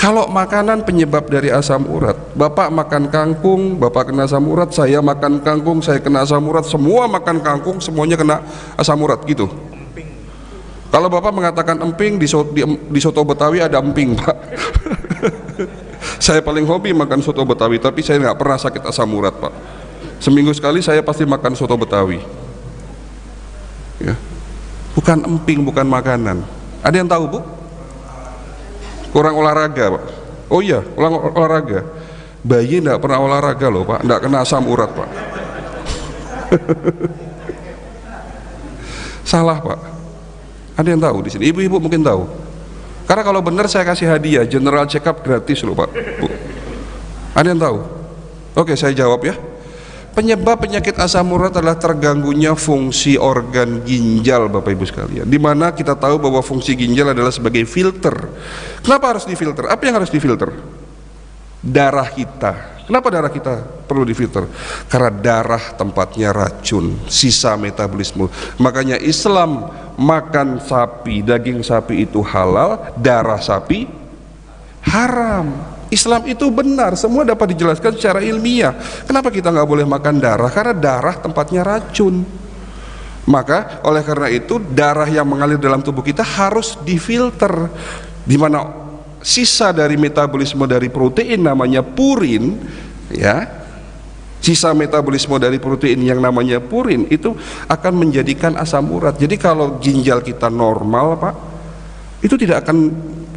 Speaker 1: Kalau makanan penyebab dari asam urat, Bapak makan kangkung, Bapak kena asam urat, saya makan kangkung, saya kena asam urat, semua makan kangkung, semuanya kena asam urat gitu. Kalau Bapak mengatakan emping, di soto Betawi ada emping, Pak. Saya paling hobi makan soto Betawi, tapi saya nggak pernah sakit asam urat, Pak. Seminggu sekali saya pasti makan soto Betawi. Ya. Bukan emping, bukan makanan. Ada yang tahu, Bu? Kurang olahraga, Pak. Oh iya, olahraga. Bayi nggak pernah olahraga loh, Pak. Nggak kena asam urat, Pak. Salah, Pak. Ada yang tahu di sini? Ibu-ibu mungkin tahu. Karena kalau benar saya kasih hadiah general check up gratis loh, Pak, Bu. Ada yang tahu? Oke, saya jawab ya. Penyebab penyakit asam urat adalah terganggunya fungsi organ ginjal, Bapak Ibu sekalian. Dimana kita tahu bahwa fungsi ginjal adalah sebagai filter. Kenapa harus difilter? Apa yang harus difilter? Darah kita. Kenapa darah kita perlu difilter? Karena darah tempatnya racun, sisa metabolisme. Makanya Islam makan sapi, daging sapi itu halal, darah sapi haram. Islam itu benar, semua dapat dijelaskan secara ilmiah. Kenapa kita nggak boleh makan darah? Karena darah tempatnya racun. Maka oleh karena itu darah yang mengalir dalam tubuh kita harus difilter, di mana sisa dari metabolisme dari protein namanya purin, ya, sisa metabolisme dari protein yang namanya purin itu akan menjadikan asam urat. Jadi kalau ginjal kita normal, Pak, itu tidak akan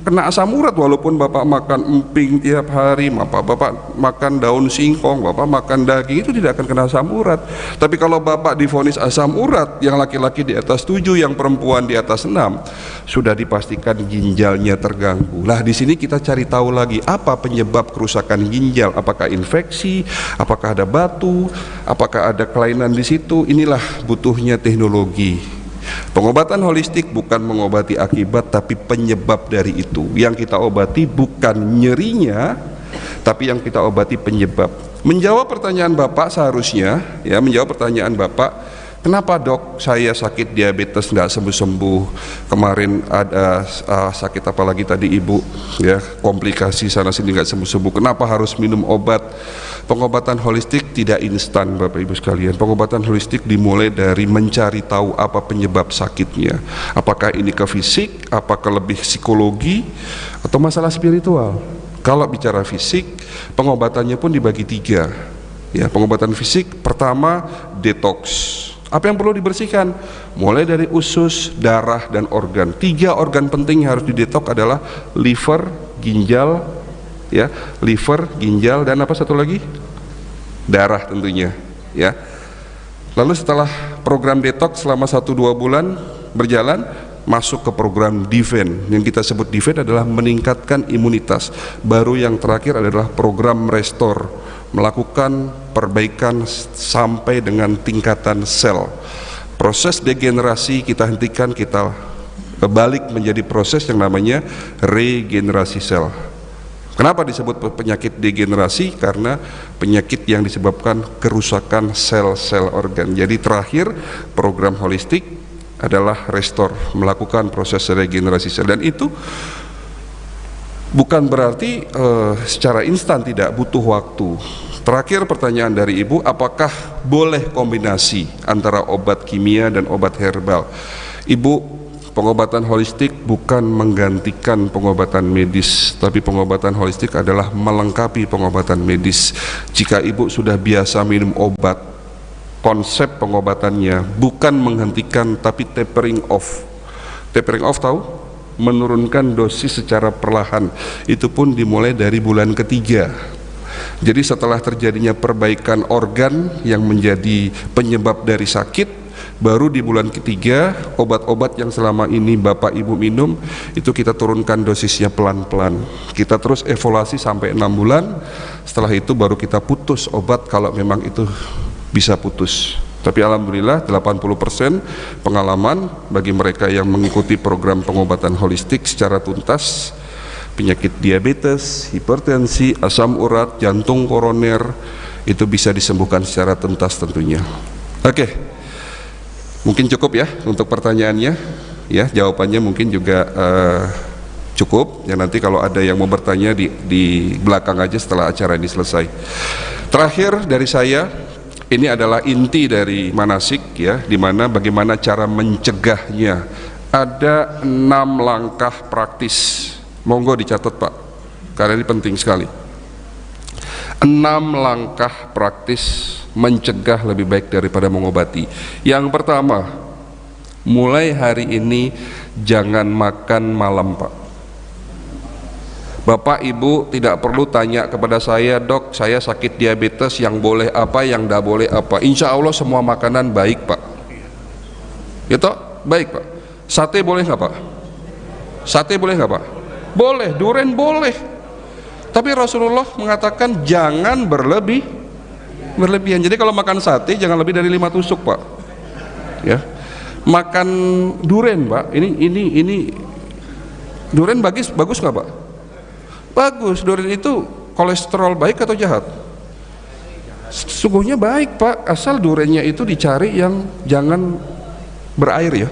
Speaker 1: kena asam urat walaupun Bapak makan emping tiap hari, Bapak makan daun singkong, Bapak makan daging, itu tidak akan kena asam urat. Tapi kalau Bapak divonis asam urat, yang laki-laki di atas 7, yang perempuan di atas 6, sudah dipastikan ginjalnya terganggu. Lah di sini kita cari tahu lagi apa penyebab kerusakan ginjal, apakah infeksi, apakah ada batu, apakah ada kelainan di situ. Inilah butuhnya teknologi. Pengobatan holistik bukan mengobati akibat, tapi penyebab dari itu. Yang kita obati bukan nyerinya, tapi yang kita obati penyebab. Menjawab pertanyaan Bapak seharusnya, ya, menjawab pertanyaan Bapak, kenapa dok saya sakit diabetes nggak sembuh-sembuh, kemarin ada sakit apa lagi tadi ibu, ya, komplikasi sana sini nggak sembuh-sembuh, kenapa harus minum obat? Pengobatan holistik tidak instan Bapak Ibu sekalian. Pengobatan holistik dimulai dari mencari tahu apa penyebab sakitnya, apakah ini ke fisik, apakah lebih psikologi, atau masalah spiritual. Kalau bicara fisik, pengobatannya pun dibagi 3, ya. Pengobatan fisik pertama detox. Apa yang perlu dibersihkan? Mulai dari usus, darah, dan organ. 3 organ penting yang harus didetox adalah liver, ginjal, ya, liver, ginjal, dan apa satu lagi? Darah tentunya, ya. Lalu setelah program detox selama 1-2 bulan berjalan, masuk ke program Diven. Yang kita sebut Diven adalah meningkatkan imunitas. Baru yang terakhir adalah program Restore, melakukan perbaikan sampai dengan tingkatan sel. Proses degenerasi kita hentikan, kita balik menjadi proses yang namanya regenerasi sel. Kenapa disebut penyakit degenerasi? Karena penyakit yang disebabkan kerusakan sel-sel organ. Jadi terakhir program holistik adalah restore, melakukan proses regenerasi sel, dan itu bukan berarti secara instan, tidak, butuh waktu. Terakhir pertanyaan dari Ibu, apakah boleh kombinasi antara obat kimia dan obat herbal? Ibu, pengobatan holistik bukan menggantikan pengobatan medis, tapi pengobatan holistik adalah melengkapi pengobatan medis. Jika Ibu sudah biasa minum obat, konsep pengobatannya bukan menghentikan tapi tapering off. Tapering off tahu? Menurunkan dosis secara perlahan. Itu pun dimulai dari bulan ketiga. Jadi setelah terjadinya perbaikan organ yang menjadi penyebab dari sakit, baru di bulan ketiga obat-obat yang selama ini Bapak Ibu minum itu kita turunkan dosisnya pelan-pelan. Kita terus evaluasi sampai 6 bulan. Setelah itu baru kita putus obat kalau memang itu bisa putus. Tapi alhamdulillah 80% pengalaman bagi mereka yang mengikuti program pengobatan holistik secara tuntas, penyakit diabetes, hipertensi, asam urat, jantung koroner itu bisa disembuhkan secara tuntas tentunya. Oke. Mungkin cukup ya untuk pertanyaannya, ya, jawabannya mungkin juga cukup. Ya, nanti kalau ada yang mau bertanya di belakang aja setelah acara ini selesai. Terakhir dari saya, ini adalah inti dari manasik, ya, dimana bagaimana cara mencegahnya. Ada 6 langkah praktis. Monggo dicatat Pak, karena ini penting sekali. 6 langkah praktis mencegah lebih baik daripada mengobati. Yang pertama, mulai hari ini jangan makan malam Pak. Bapak Ibu tidak perlu tanya kepada saya, dok saya sakit diabetes, yang boleh apa, yang tidak boleh apa. Insya Allah semua makanan baik Pak. Gitu? Baik Pak. Sate boleh nggak Pak? Sate boleh nggak Pak? Boleh, durian boleh. Tapi Rasulullah mengatakan jangan berlebihan. Jadi kalau makan sate jangan lebih dari 5 tusuk Pak. Ya. Makan durian Pak. Ini durian bagus nggak Pak? Bagus. Durian itu kolesterol baik atau jahat? Sesungguhnya baik Pak, asal durennya itu dicari yang jangan berair ya.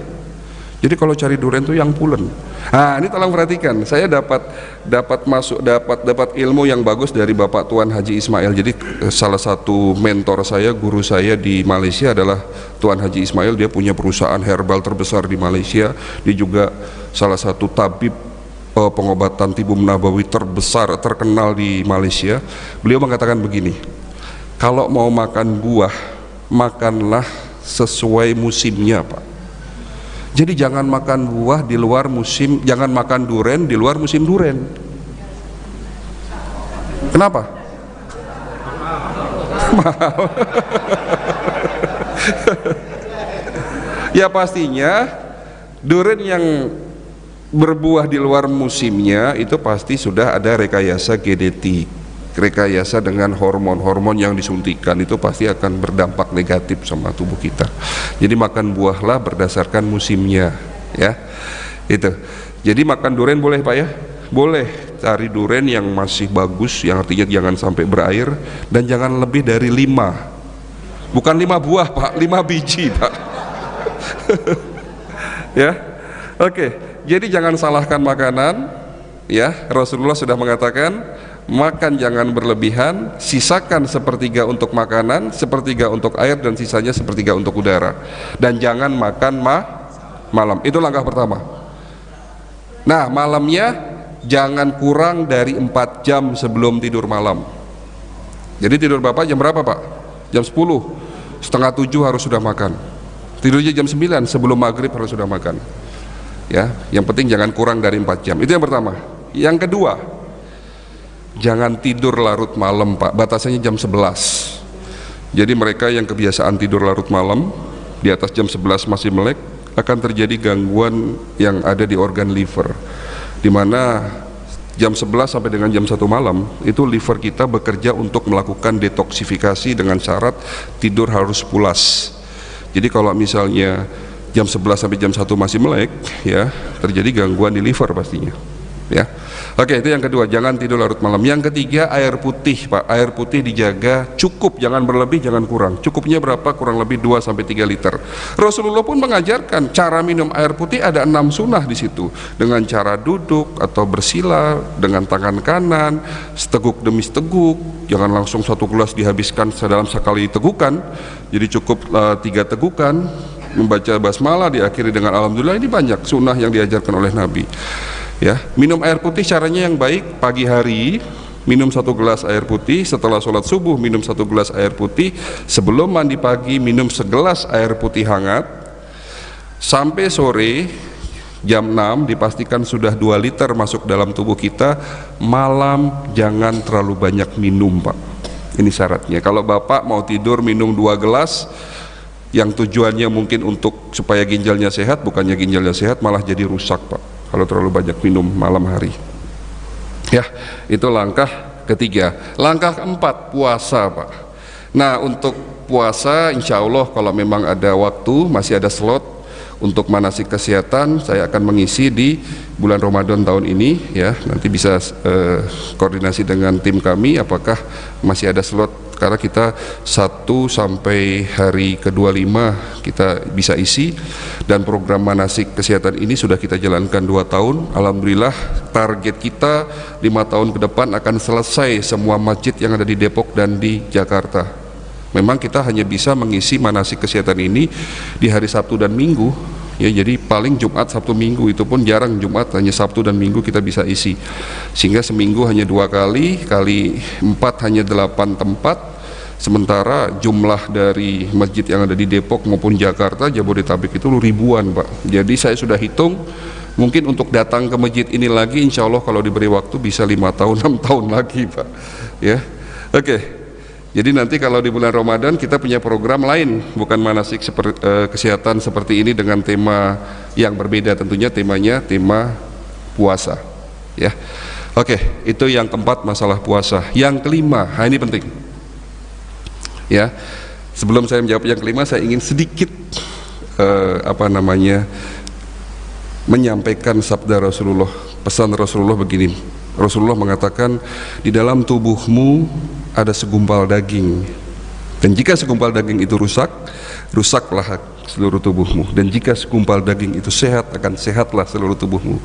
Speaker 1: Jadi kalau cari duren itu yang pulen. Nah, ini tolong perhatikan. Saya dapat ilmu yang bagus dari Bapak Tuan Haji Ismail. Jadi salah satu mentor saya, guru saya di Malaysia adalah Tuan Haji Ismail. Dia punya perusahaan herbal terbesar di Malaysia. Dia juga salah satu tabib pengobatan tibum nabawi terbesar, terkenal di Malaysia. Beliau mengatakan begini, kalau mau makan buah, makanlah sesuai musimnya Pak. Jadi jangan makan buah di luar musim, jangan makan duren di luar musim duren. Kenapa? Mahal. Ya pastinya duren yang berbuah di luar musimnya itu pasti sudah ada rekayasa genetik, rekayasa dengan hormon-hormon yang disuntikan, itu pasti akan berdampak negatif sama tubuh kita. Jadi makan buahlah berdasarkan musimnya ya. Itu. Jadi makan durian boleh Pak ya? Boleh. Cari durian yang masih bagus, yang artinya jangan sampai berair, dan jangan lebih dari 5. Bukan 5 buah Pak, 5 biji Pak. Ya. Oke. Jadi jangan salahkan makanan ya. Rasulullah sudah mengatakan, makan jangan berlebihan, sisakan sepertiga untuk makanan, sepertiga untuk air, dan sisanya sepertiga untuk udara. Dan jangan makan malam. Itu langkah pertama. Nah, malamnya jangan kurang dari 4 jam sebelum tidur malam. Jadi tidur Bapak jam berapa Pak? Jam 10, setengah 7 harus sudah makan. Tidurnya jam 9, sebelum maghrib harus sudah makan ya. Yang penting jangan kurang dari 4 jam. Itu yang pertama. Yang kedua, jangan tidur larut malam Pak, batasannya jam 11. Jadi mereka yang kebiasaan tidur larut malam di atas jam 11 masih melek, akan terjadi gangguan yang ada di organ liver, dimana jam 11 sampai dengan jam 1 malam itu liver kita bekerja untuk melakukan detoksifikasi dengan syarat tidur harus pulas. Jadi kalau misalnya jam 11 sampai jam 1 masih melek ya, terjadi gangguan di liver pastinya ya. Oke, itu yang kedua, jangan tidur larut malam. Yang ketiga, air putih Pak. Air putih dijaga cukup, jangan berlebih, jangan kurang. Cukupnya berapa? Kurang lebih 2 sampai 3 liter. Rasulullah pun mengajarkan cara minum air putih, ada 6 sunnah di situ. Dengan cara duduk atau bersila dengan tangan kanan, seteguk demi seteguk. Jangan langsung 1 gelas dihabiskan dalam sekali tegukan. Jadi cukup 3 tegukan. Membaca basmalah diakhiri dengan alhamdulillah. Ini banyak sunnah yang diajarkan oleh Nabi ya. Minum air putih caranya yang baik, pagi hari minum 1 gelas air putih, setelah sholat subuh minum 1 gelas air putih, sebelum mandi pagi minum segelas air putih hangat, sampai sore jam 6 dipastikan sudah 2 liter masuk dalam tubuh kita. Malam jangan terlalu banyak minum Pak, ini syaratnya. Kalau Bapak mau tidur minum 2 gelas yang tujuannya mungkin untuk supaya ginjalnya sehat, bukannya ginjalnya sehat malah jadi rusak Pak kalau terlalu banyak minum malam hari ya. Itu langkah ketiga. Langkah keempat, puasa Pak. Nah, untuk puasa insya Allah kalau memang ada waktu, masih ada slot untuk manasik kesehatan, saya akan mengisi di bulan Ramadan tahun ini ya. Nanti bisa koordinasi dengan tim kami apakah masih ada slot, karena kita 1 sampai hari ke-25 kita bisa isi. Dan program manasik kesehatan ini sudah kita jalankan 2 tahun. Alhamdulillah target kita 5 tahun ke depan akan selesai semua masjid yang ada di Depok dan di Jakarta. Memang kita hanya bisa mengisi manasik kesehatan ini di hari Sabtu dan Minggu ya, jadi paling Jumat, Sabtu, Minggu, itu pun jarang Jumat, hanya Sabtu dan Minggu kita bisa isi, sehingga seminggu hanya 2 kali, kali 4 hanya 8 tempat. Sementara jumlah dari masjid yang ada di Depok maupun Jakarta, Jabodetabek itu ribuan Pak. Jadi saya sudah hitung, mungkin untuk datang ke masjid ini lagi insya Allah kalau diberi waktu bisa 5 tahun, 6 tahun lagi Pak ya. Oke. Jadi nanti kalau di bulan Ramadan kita punya program lain, bukan manasik kesehatan seperti ini, dengan tema yang berbeda tentunya, temanya tema puasa ya. Oke, itu yang keempat, masalah puasa. Yang kelima, ini penting ya. Sebelum saya menjawab yang kelima, saya ingin sedikit menyampaikan sabda Rasulullah. Pesan Rasulullah begini, Rasulullah mengatakan, di dalam tubuhmu ada segumpal daging Dan jika segumpal daging itu rusak, rusaklah seluruh tubuhmu. Dan jika segumpal daging itu sehat, akan sehatlah seluruh tubuhmu.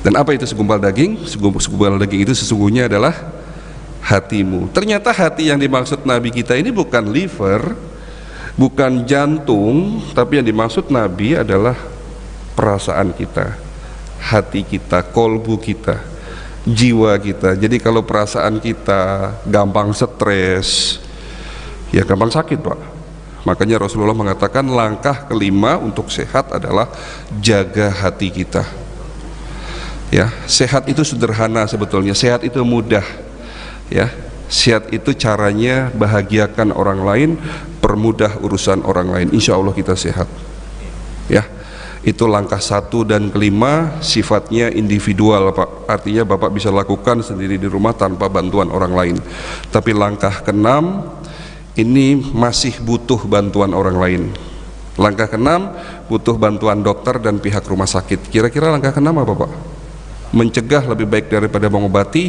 Speaker 1: Dan apa itu segumpal daging? Segumpal daging itu sesungguhnya adalah hatimu. Ternyata hati yang dimaksud Nabi kita ini bukan liver, bukan jantung, tapi yang dimaksud Nabi adalah perasaan kita, hati kita, kolbu kita, jiwa kita. Jadi kalau perasaan kita gampang stres, ya gampang sakit, Pak. Makanya Rasulullah mengatakan langkah kelima untuk sehat adalah jaga hati kita. Ya, sehat itu sederhana sebetulnya, sehat itu mudah. Ya, sehat itu caranya bahagiakan orang lain, permudah urusan orang lain. Insya Allah kita sehat. Ya, itu langkah 1 dan kelima, sifatnya individual, Pak. Artinya Bapak bisa lakukan sendiri di rumah tanpa bantuan orang lain. Tapi langkah ke-6 ini masih butuh bantuan orang lain. Langkah ke-6 butuh bantuan dokter dan pihak rumah sakit. Kira-kira langkah ke-6 apa, Pak? Mencegah lebih baik daripada mengobati,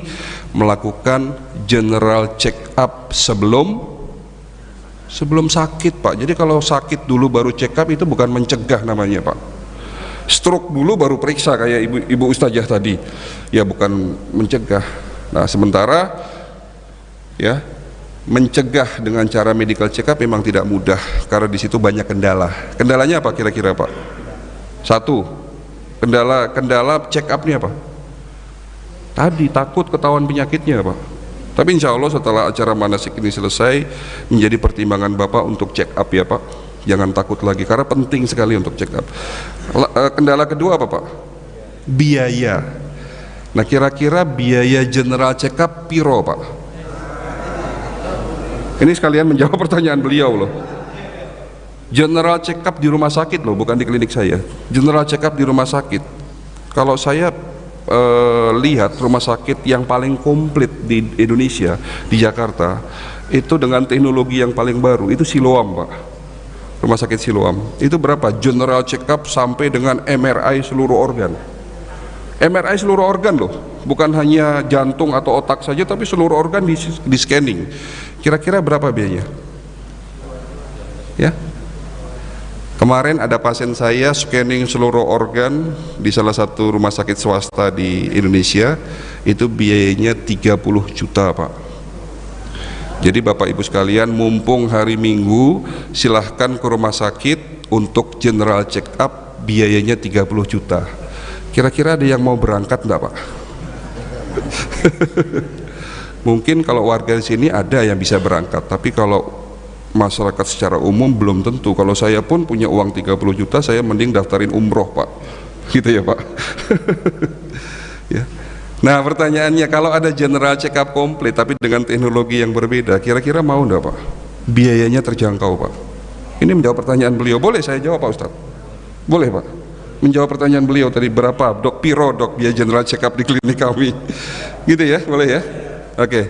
Speaker 1: melakukan general check up sebelum sakit, Pak. Jadi kalau sakit dulu baru check up itu bukan mencegah namanya, Pak. Stroke dulu baru periksa kayak ibu ustazah tadi, ya bukan mencegah. Nah, sementara ya mencegah dengan cara medical check up memang tidak mudah karena di situ banyak kendala. Kendalanya apa kira-kira, Pak? 1, kendala check up-nya apa? Tadi takut ketahuan penyakitnya, Pak. Tapi insya Allah setelah acara manasik ini selesai, menjadi pertimbangan Bapak untuk check up ya, Pak. Jangan takut lagi karena penting sekali untuk check up. Kendala kedua apa, Pak? Biaya. Nah, kira-kira biaya general check up piro, Pak? Ini sekalian menjawab pertanyaan beliau loh. General check up di rumah sakit loh, bukan di klinik saya. General check up di rumah sakit. Kalau saya lihat rumah sakit yang paling komplit di Indonesia, di Jakarta, itu dengan teknologi yang paling baru, itu Siloam, Pak. Rumah sakit Siloam. Itu berapa? General check up sampai dengan MRI seluruh organ. MRI seluruh organ loh, bukan hanya jantung atau otak saja, tapi seluruh organ di scanning. Kira-kira berapa biayanya? Ya, kemarin ada pasien saya scanning seluruh organ di salah satu rumah sakit swasta di Indonesia, itu biayanya 30 juta, Pak. Jadi Bapak Ibu sekalian, mumpung hari Minggu, silahkan ke rumah sakit untuk general check up, biayanya 30 juta. Kira-kira ada yang mau berangkat enggak, Pak? Mungkin kalau warga di sini ada yang bisa berangkat, tapi kalau masyarakat secara umum belum tentu. Kalau saya pun punya uang 30 juta, saya mending daftarin umroh, Pak. Gitu ya, Pak. Ya. Nah, pertanyaannya, kalau ada general check up komplit tapi dengan teknologi yang berbeda, kira-kira mau enggak, Pak? Biayanya terjangkau, Pak. Ini menjawab pertanyaan beliau. Boleh saya jawab, Pak Ustadz? Boleh, Pak? Menjawab pertanyaan beliau tadi, berapa dok piro dok biaya general check up di klinik kami? Gitu ya, boleh ya? Oke.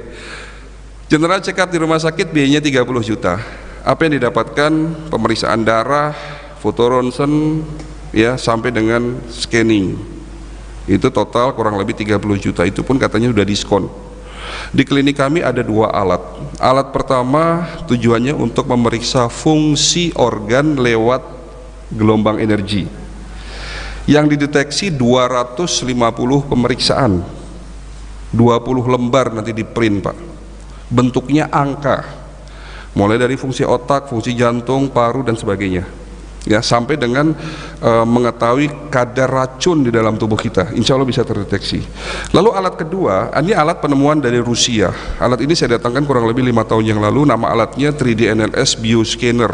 Speaker 1: General check up di rumah sakit biayanya 30 juta. Apa yang didapatkan? Pemeriksaan darah, foto ronsen, ya, sampai dengan scanning. Itu total kurang lebih 30 juta. Itu pun katanya sudah diskon. Di klinik kami ada 2 alat. Alat pertama tujuannya untuk memeriksa fungsi organ lewat gelombang energi. Yang dideteksi 250 pemeriksaan, 20 lembar nanti di print, Pak. Bentuknya angka, mulai dari fungsi otak, fungsi jantung, paru dan sebagainya, ya, sampai dengan mengetahui kadar racun di dalam tubuh kita. Insya Allah bisa terdeteksi. Lalu alat kedua, ini alat penemuan dari Rusia. Alat ini saya datangkan kurang lebih 5 tahun yang lalu. Nama alatnya 3D NLS Bioscanner.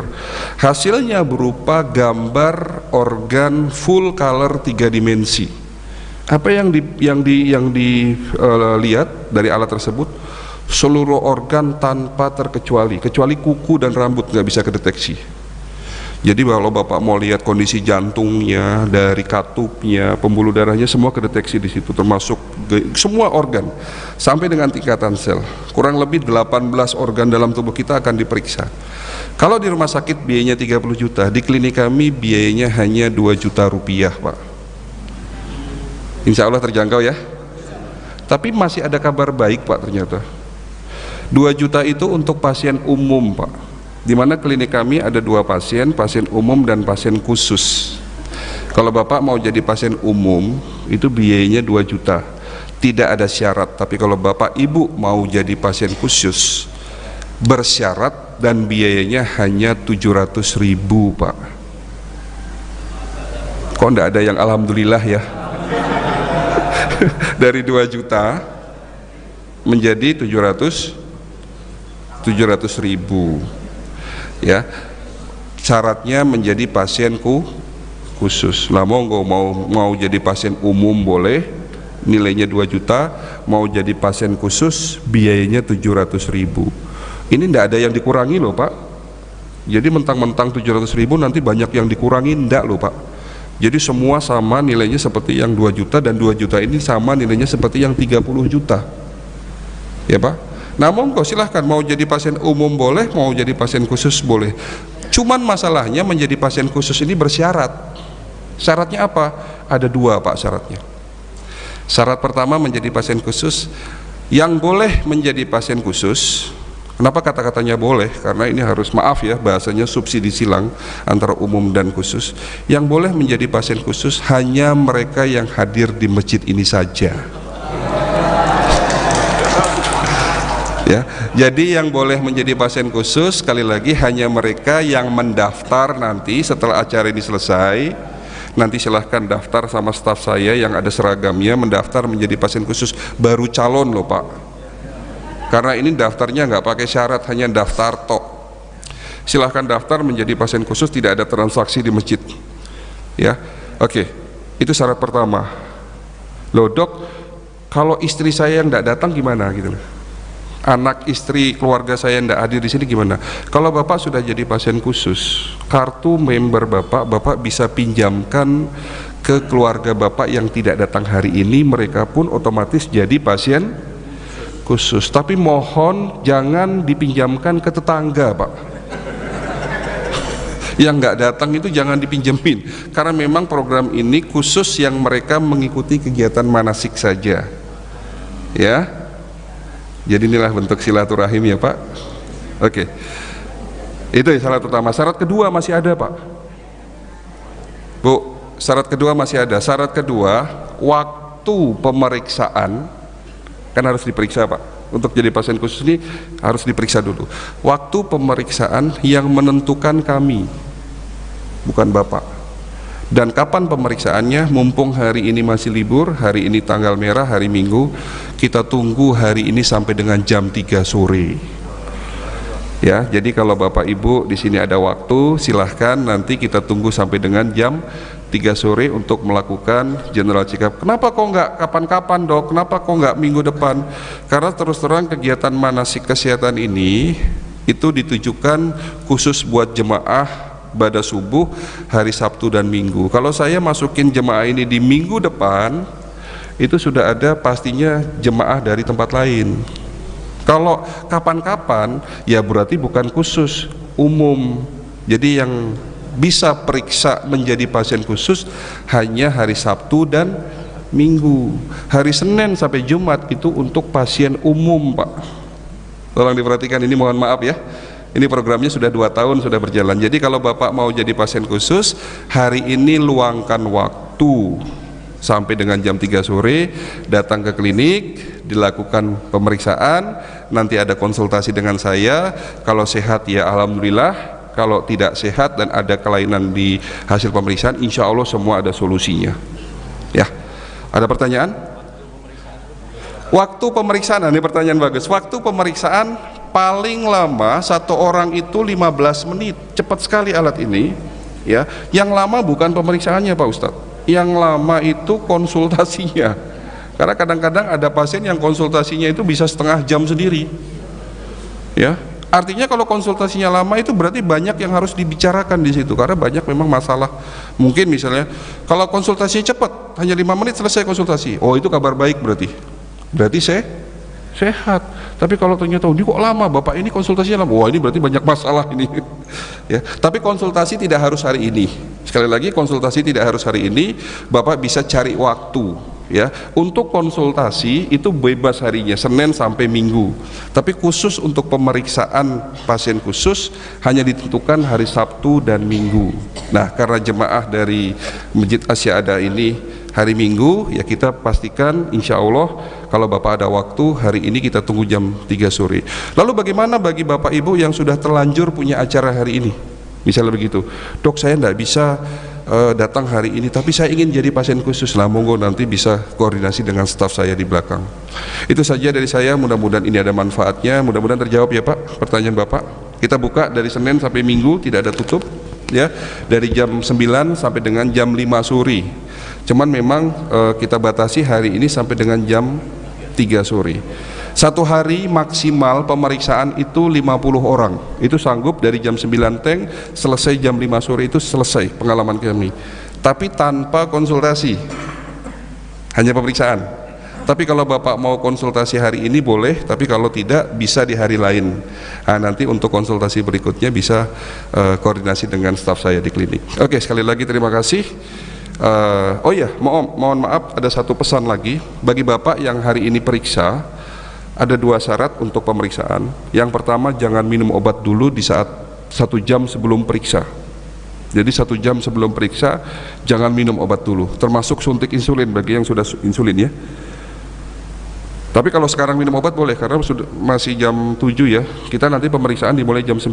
Speaker 1: Hasilnya berupa gambar organ full color 3 dimensi. Apa yang dilihat dari alat tersebut? Seluruh organ tanpa terkecuali, kecuali kuku dan rambut nggak bisa kedeteksi. Jadi kalau Bapak mau lihat kondisi jantungnya, dari katupnya, pembuluh darahnya, semua kedeteksi di situ, termasuk semua organ sampai dengan tingkatan sel. Kurang lebih 18 organ dalam tubuh kita akan diperiksa. Kalau di rumah sakit biayanya 30 juta, di klinik kami biayanya hanya 2 juta rupiah, Pak. Insya Allah terjangkau ya. Tapi masih ada kabar baik, Pak, ternyata 2 juta itu untuk pasien umum, Pak. Di mana klinik kami ada 2 pasien, pasien umum dan pasien khusus. Kalau Bapak mau jadi pasien umum, itu biayanya 2 juta. Tidak ada syarat, tapi kalau Bapak Ibu mau jadi pasien khusus, bersyarat dan biayanya hanya 700.000, Pak. Kok enggak ada yang alhamdulillah ya? Dari 2 juta menjadi 700.000 ya. Syaratnya menjadi pasien khusus. Lah monggo mau jadi pasien umum boleh, nilainya 2 juta, mau jadi pasien khusus biayanya 700.000. Ini tidak ada yang dikurangi loh, Pak. Jadi mentang-mentang 700.000 nanti banyak yang dikurangi, enggak loh, Pak. Jadi semua sama nilainya seperti yang 2 juta, dan 2 juta ini sama nilainya seperti yang 30 juta. Ya, Pak. Nah, monggo silahkan, mau jadi pasien umum boleh, mau jadi pasien khusus boleh. Cuman masalahnya menjadi pasien khusus ini bersyarat. Syaratnya apa? Ada 2, Pak, syaratnya. Syarat pertama menjadi pasien khusus, yang boleh menjadi pasien khusus. Kenapa kata-katanya boleh? Karena ini harus, maaf ya, bahasanya subsidi silang antara umum dan khusus. Yang boleh menjadi pasien khusus hanya mereka yang hadir di masjid ini saja. Ya, jadi yang boleh menjadi pasien khusus sekali lagi hanya mereka yang mendaftar nanti setelah acara ini selesai. Nanti silahkan daftar sama staf saya yang ada seragamnya, mendaftar menjadi pasien khusus, baru calon loh, Pak. Karena ini daftarnya nggak pakai syarat, hanya daftar tok. Silahkan daftar menjadi pasien khusus, tidak ada transaksi di masjid. Ya, oke, itu syarat pertama. Loh dok, kalau istri saya yang nggak datang gimana gitu? Anak, istri, keluarga saya yang tidak hadir di sini gimana? Kalau Bapak sudah jadi pasien khusus, kartu member Bapak bisa pinjamkan ke keluarga Bapak yang tidak datang hari ini, mereka pun otomatis jadi pasien khusus. Tapi mohon jangan dipinjamkan ke tetangga, Pak. Yang nggak datang itu jangan dipinjemin, karena memang program ini khusus yang mereka mengikuti kegiatan manasik saja. Ya. Jadi inilah bentuk silaturahim ya, Pak. Oke. Itu ya syarat pertama. Syarat kedua masih ada, Pak. Bu, syarat kedua masih ada. Syarat kedua, waktu pemeriksaan kan harus diperiksa, Pak. Untuk jadi pasien khusus ini harus diperiksa dulu. Waktu pemeriksaan yang menentukan kami, bukan Bapak. Dan kapan pemeriksaannya? Mumpung hari ini masih libur, hari ini tanggal merah, hari Minggu, kita tunggu hari ini sampai dengan jam 3 sore. Ya, jadi kalau Bapak Ibu di sini ada waktu, silahkan nanti kita tunggu sampai dengan jam 3 sore untuk melakukan general check up. Kenapa kok nggak kapan-kapan, Dok? Kenapa kok nggak minggu depan? Karena terus terang kegiatan manasik kesehatan ini itu ditujukan khusus buat jemaah pada subuh hari Sabtu dan Minggu. Kalau saya masukin jemaah ini di minggu depan, itu sudah ada pastinya jemaah dari tempat lain. Kalau kapan-kapan, ya berarti bukan khusus, umum. Jadi yang bisa periksa menjadi pasien khusus hanya hari Sabtu dan Minggu. Hari Senin sampai Jumat itu untuk pasien umum, Pak. Tolong diperhatikan ini, mohon maaf ya. Ini programnya sudah 2 tahun sudah berjalan. Jadi kalau Bapak mau jadi pasien khusus, hari ini luangkan waktu sampai dengan jam 3 sore, datang ke klinik, dilakukan pemeriksaan, nanti ada konsultasi dengan saya. Kalau sehat ya alhamdulillah, kalau tidak sehat dan ada kelainan di hasil pemeriksaan, insya Allah semua ada solusinya. Ya, ada pertanyaan? Waktu pemeriksaan, ini pertanyaan bagus. Waktu pemeriksaan paling lama satu orang itu 15 menit, cepat sekali alat ini. Ya, yang lama bukan pemeriksaannya, Pak Ustadz. Yang lama itu konsultasinya. Karena kadang-kadang ada pasien yang konsultasinya itu bisa setengah jam sendiri. Ya, artinya kalau konsultasinya lama itu berarti banyak yang harus dibicarakan di situ, karena banyak memang masalah. Mungkin misalnya kalau konsultasinya cepat, hanya 5 menit selesai konsultasi. Oh, itu kabar baik berarti. Berarti sehat. Tapi kalau ternyata ini kok lama, Bapak ini konsultasinya lama, wah ini berarti banyak masalah ini. Ya, tapi konsultasi tidak harus hari ini. Sekali lagi, konsultasi tidak harus hari ini. Bapak bisa cari waktu. ya. Untuk konsultasi itu bebas harinya, Senin sampai Minggu. Tapi khusus untuk pemeriksaan pasien khusus hanya ditentukan hari Sabtu dan Minggu. Nah, karena jemaah dari Masjid Asyada ini hari Minggu, ya kita pastikan insya Allah kalau Bapak ada waktu hari ini kita tunggu jam 3 sore. Lalu bagaimana bagi Bapak Ibu yang sudah terlanjur punya acara hari ini? Misalnya begitu, dok saya tidak bisa datang hari ini tapi saya ingin jadi pasien khusus. Nah, monggo nanti bisa koordinasi dengan staf saya di belakang. Itu saja dari saya, mudah-mudahan ini ada manfaatnya, mudah-mudahan terjawab ya Pak pertanyaan Bapak. Kita buka dari Senin sampai Minggu, tidak ada tutup ya, dari jam 9 sampai dengan jam 5 sore. Cuman memang kita batasi hari ini sampai dengan jam 3 sore. Satu hari maksimal pemeriksaan itu 50 orang. Itu sanggup dari jam 9 teng selesai jam 5 sore, itu selesai pengalaman kami. Tapi tanpa konsultasi, hanya pemeriksaan. Tapi kalau Bapak mau konsultasi hari ini boleh, tapi kalau tidak bisa di hari lain. Nah, nanti untuk konsultasi berikutnya bisa koordinasi dengan staf saya di klinik. Oke, sekali lagi terima kasih. Oh ya, mohon maaf, ada satu pesan lagi bagi Bapak yang hari ini periksa. Ada 2 syarat untuk pemeriksaan. Yang pertama, jangan minum obat dulu di saat 1 jam sebelum periksa. Jadi 1 jam sebelum periksa jangan minum obat dulu, termasuk suntik insulin bagi yang sudah insulin ya. Tapi kalau sekarang minum obat boleh karena sudah masih jam 7 ya. Kita nanti pemeriksaan dimulai jam 9.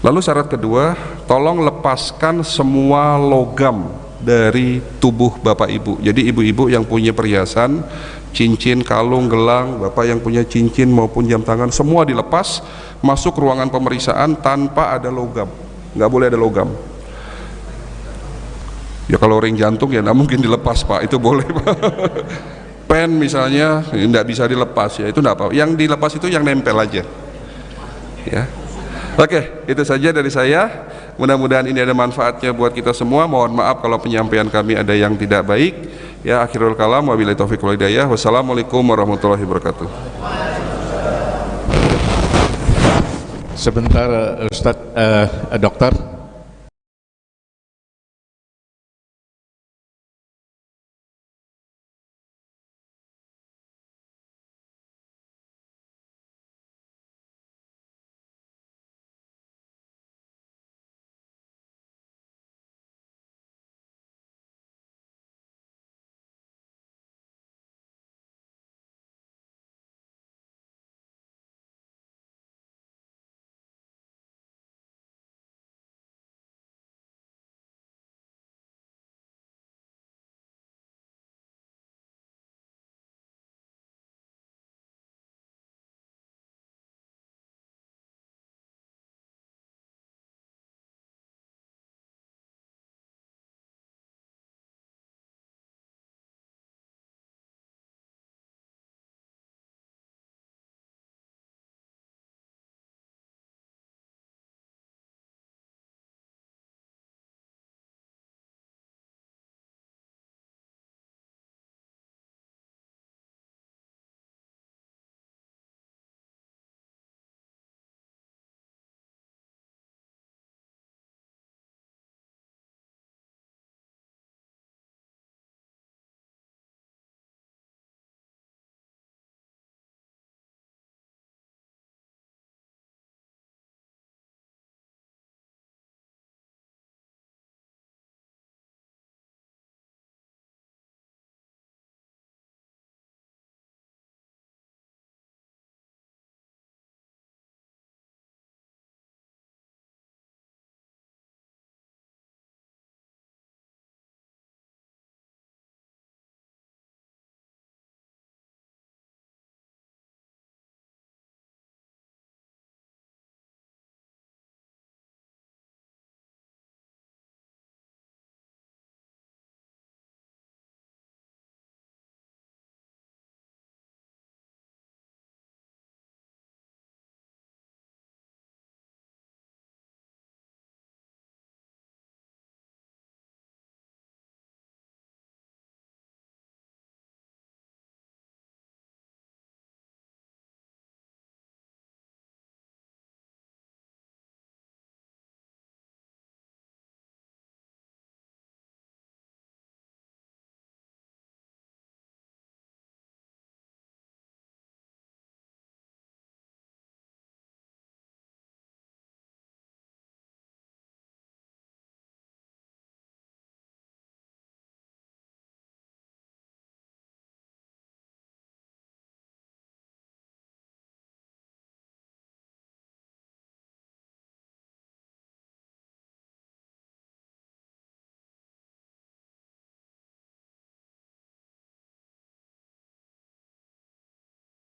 Speaker 1: Lalu syarat kedua, tolong lepaskan semua logam dari tubuh Bapak Ibu. Jadi ibu-ibu yang punya perhiasan, cincin, kalung, gelang, Bapak yang punya cincin maupun jam tangan, semua dilepas, masuk ruangan pemeriksaan tanpa ada logam. Nggak boleh ada logam. Ya kalau ring jantung ya nggak mungkin dilepas Pak, itu boleh Pak. Pen misalnya nggak bisa dilepas ya, itu nggak apa. Yang dilepas itu yang nempel aja. Ya. Oke, itu saja dari saya. Mudah-mudahan ini ada manfaatnya buat kita semua. Mohon maaf kalau penyampaian kami ada yang tidak baik. Ya, akhirul kalam, wabillahi taufiq wal hidayah. Wassalamualaikum warahmatullahi wabarakatuh.
Speaker 7: Sebentar Ustaz, dokter.